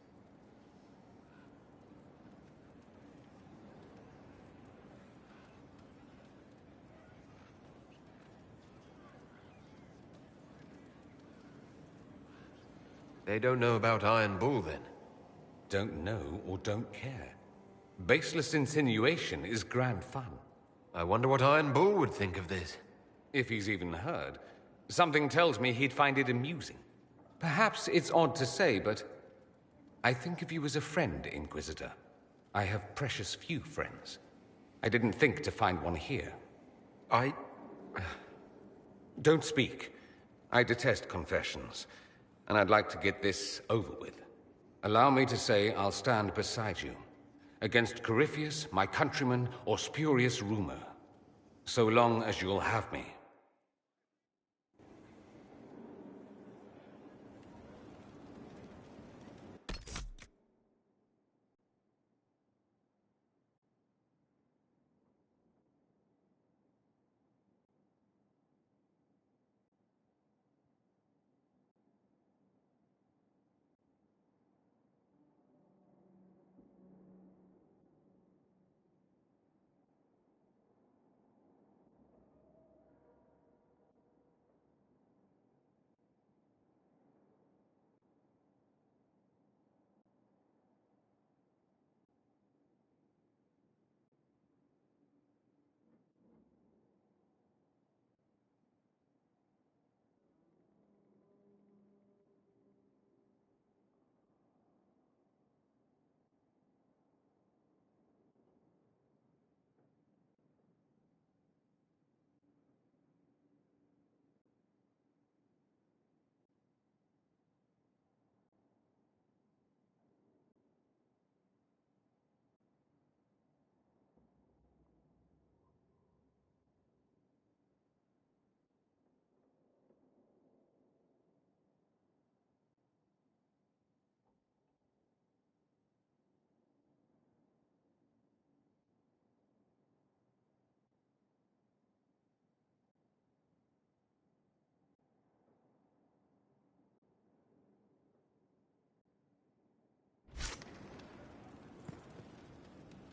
They don't know about Iron Bull, then? Don't know or don't care. Baseless insinuation is grand fun. I wonder what Iron Bull would think of this. If he's even heard. Something tells me he'd find it amusing. Perhaps it's odd to say, but I think of you as a friend, Inquisitor. I have precious few friends. I didn't think to find one here. Don't speak. I detest confessions, and I'd like to get this over with. Allow me to say I'll stand beside you, against Corypheus, my countrymen, or spurious rumor, so long as you'll have me.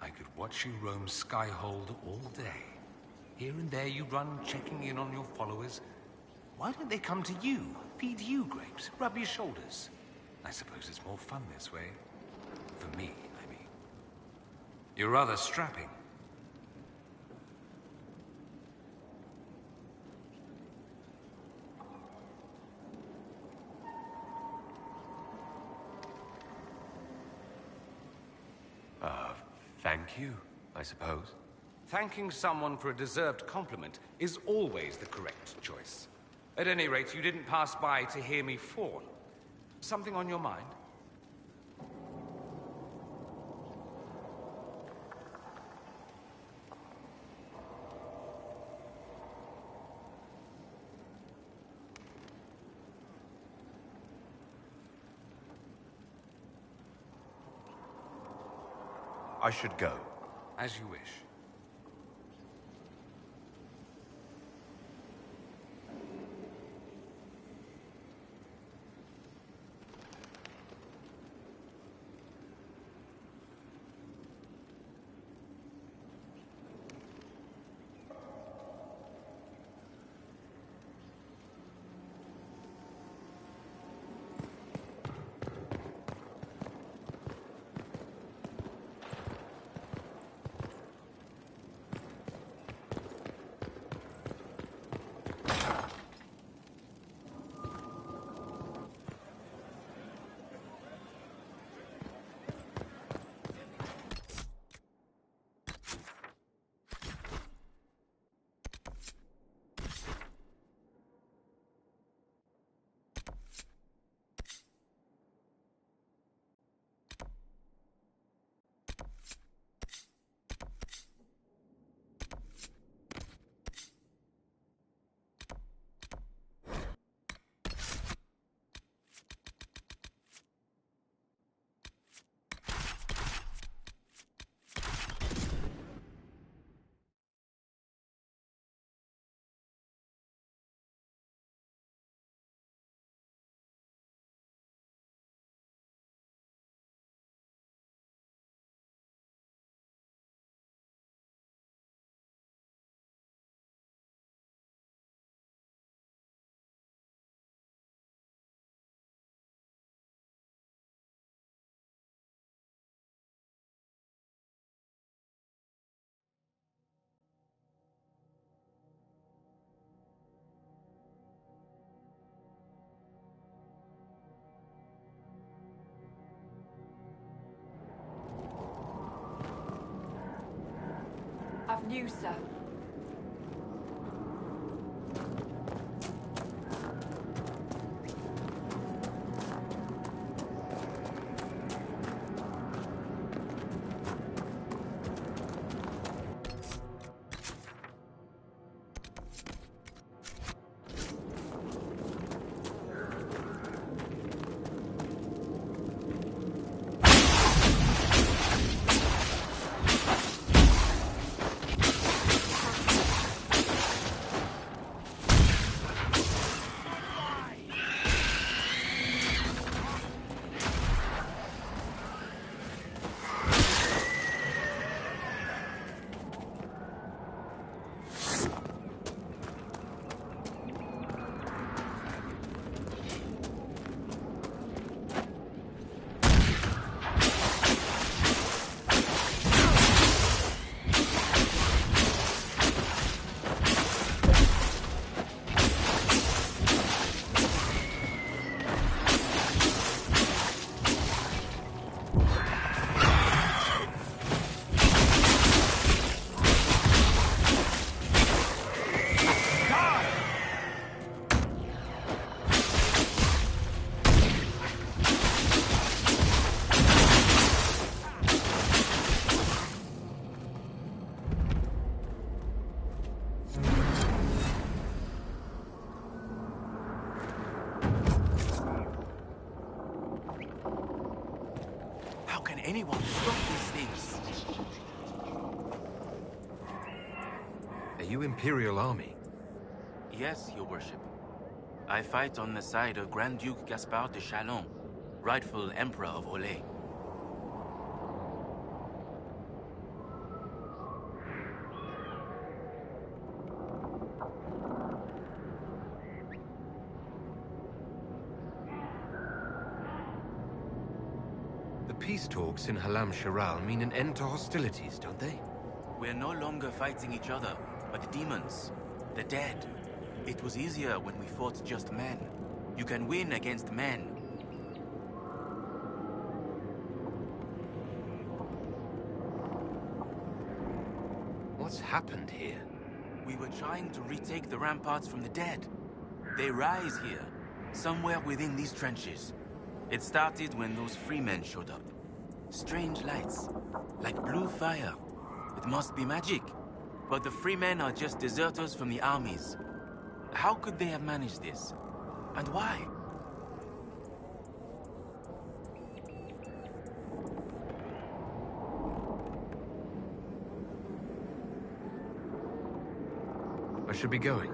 I could watch you roam Skyhold all day. Here and there you run, checking in on your followers. Why don't they come to you, feed you grapes, rub your shoulders? I suppose it's more fun this way. For me, I mean. You're rather strapping. Thank you, I suppose. Thanking someone for a deserved compliment is always the correct choice. At any rate, you didn't pass by to hear me fall. Something on your mind? I should go. As you wish. have news, sir. How can anyone stop these things? Are you Imperial Army? Yes, Your Worship. I fight on the side of Grand Duke Gaspard de Chalon, rightful Emperor of Olay. The peace talks in Halam Shiral mean an end to hostilities, don't they? We're no longer fighting each other, but the demons, the dead. It was easier when we fought just men. You can win against men. What's happened here? We were trying to retake the ramparts from the dead. They rise here, somewhere within these trenches. It started when those free men showed up. Strange lights, like blue fire. It must be magic. But the free men are just deserters from the armies. How could they have managed this? And why? I should be going.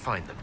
find them.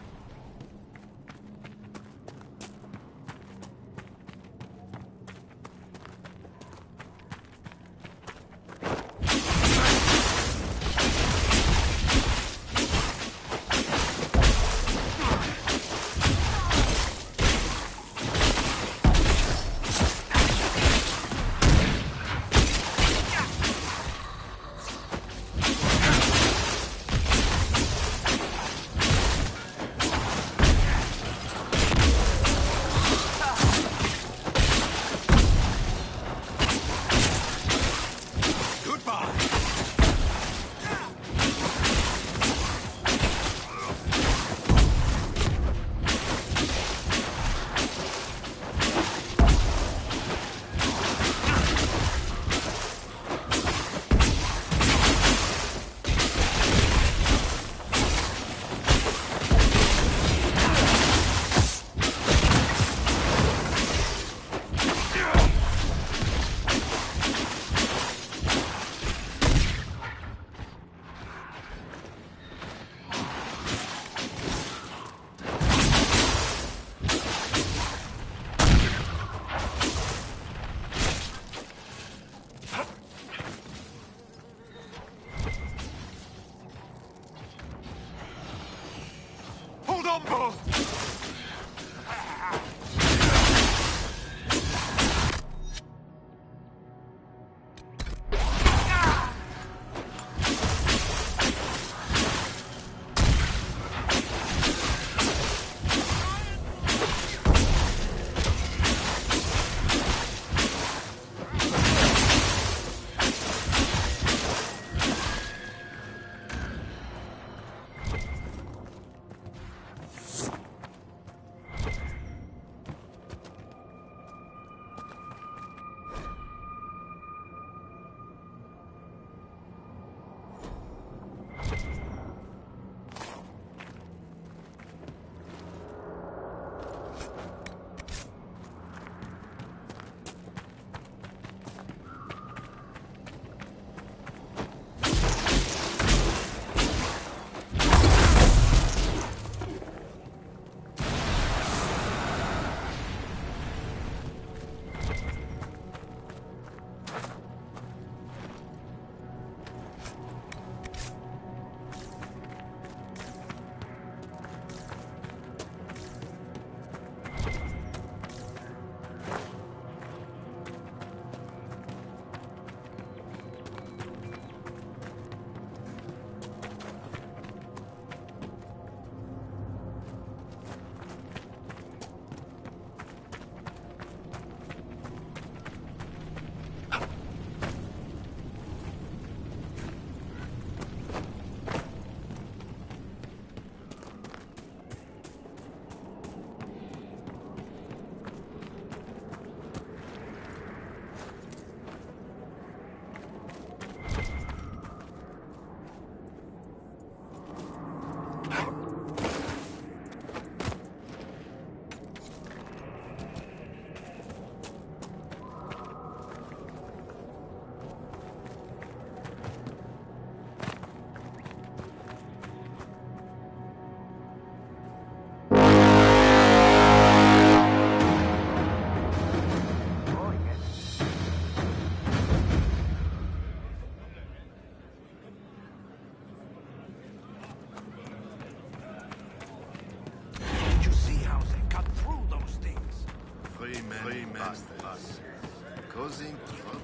Causing trouble.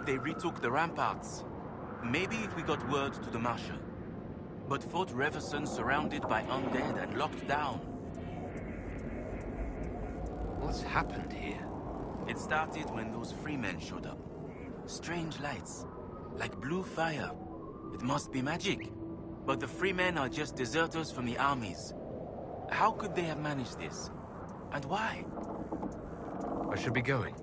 They retook the ramparts. Maybe if we got word to the Marshal. But Fort Reverson surrounded by undead and locked down. What's happened here? It started when those freemen showed up. Strange lights. Like blue fire. It must be magic. But the Freemen are just deserters from the armies. How could they have managed this? And why? I should be going.